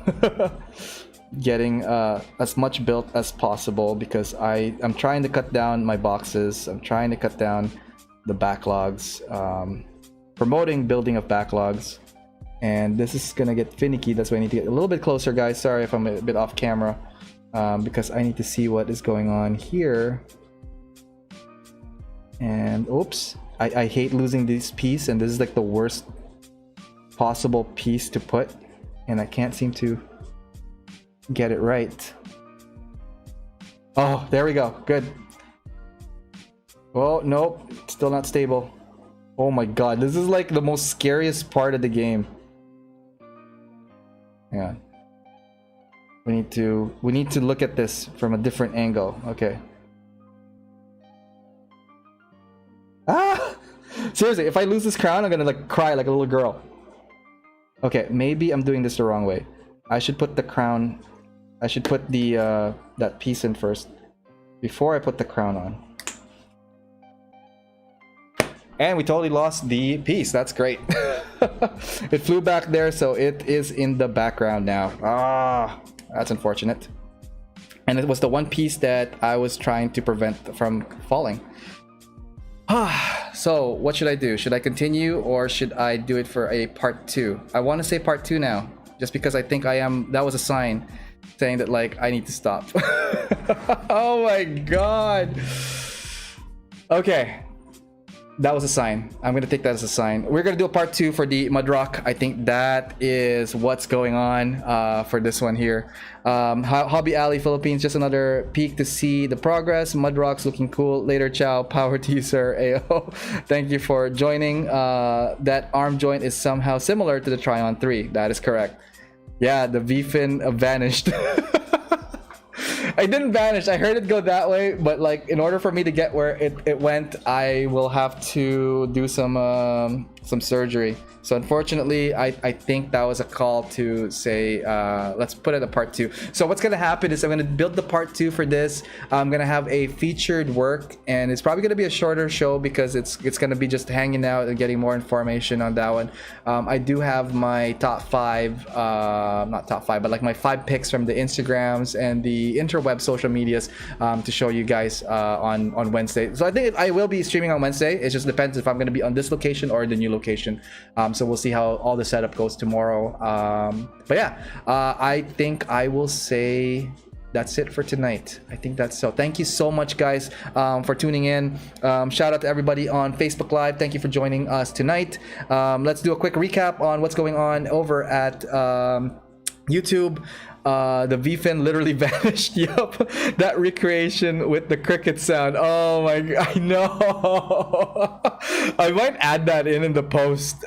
Getting as much built as possible because I'm trying to cut down my boxes. I'm trying to cut down the backlogs, promoting building of backlogs, and this is gonna get finicky. That's why I need to get a little bit closer, guys. Sorry if I'm a bit off camera, because I need to see what is going on here. And oops, I hate losing this piece, and this is like the worst possible piece to put, and I can't seem to get it right. Oh, there we go. Good. Oh, nope. Still not stable. Oh my god. This is like the most scariest part of the game. Hang on. We need to look at this from a different angle. Okay. Ah! Seriously, if I lose this crown, I'm gonna like cry like a little girl. Okay, maybe I'm doing this the wrong way. I should put the crown... I should put the that piece in first before I put the crown on. And we totally lost the piece. That's great. It flew back there, so it is in the background now. Ah, that's unfortunate. And it was the one piece that I was trying to prevent from falling. So what should I do? Should I continue or should I do it for a part 2? I want to say part 2 now, just because I think I am. That was a sign saying that like I need to stop. Oh my god. Okay, that was a sign. I'm gonna take that as a sign. We're gonna do a part 2 for the Mudrock. I think that is what's going on for this one here. Hobby Alley Philippines, just another peek to see the progress. Mudrock's looking cool. Later, ciao. Power to you, sir. Ayo. Thank you for joining. That arm joint is somehow similar to the Tryon 3. That is correct. Yeah, the V-fin vanished. I didn't vanish. I heard it go that way, but like in order for me to get where it went, I will have to do some surgery. So unfortunately, I think that was a call to say, let's put it a part 2. So what's gonna happen is I'm gonna build the part 2 for this. I'm gonna have a featured work, and it's probably gonna be a shorter show because it's gonna be just hanging out and getting more information on that one. I do have my top 5, not top 5, but like my 5 picks from the Instagrams and the interweb social medias to show you guys on Wednesday. So I think I will be streaming on Wednesday. It just depends if I'm gonna be on this location or the new location. So we'll see how all the setup goes tomorrow. But yeah, I think I will say that's it for tonight. I think that's so. Thank you so much, guys, for tuning in. Shout out to everybody on Facebook Live. Thank you for joining us tonight. Let's do a quick recap on what's going on over at YouTube. The V-fin literally vanished. Yup, that recreation with the cricket sound. Oh my god, I know. I might add that in the post.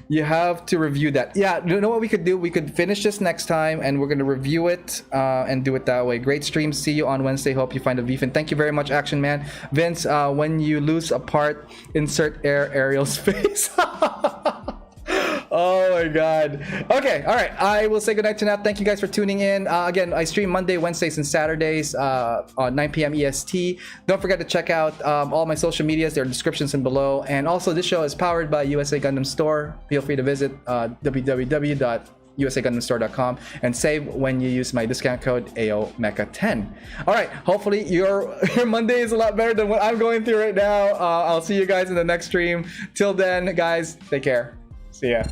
You have to review that. Yeah, you know what we could do? We could finish this next time and we're gonna review it and do it that way. Great stream. See you on Wednesday. Hope you find a V-fin. Thank you very much, Action Man. Vince, when you lose a part, insert Ariel's face. Oh my god. Okay, all right, I will say goodnight to now. Thank you guys for tuning in. Again, I stream Monday, Wednesdays, and Saturdays on 9 p.m. EST. Don't forget to check out all my social medias. There are descriptions in below. And also, this show is powered by USA Gundam Store. Feel free to visit www.usagundamstore.com and save when you use my discount code AOMecha10. All right, hopefully your Monday is a lot better than what I'm going through right now. I'll see you guys in the next stream. Till then, guys, take care. See ya.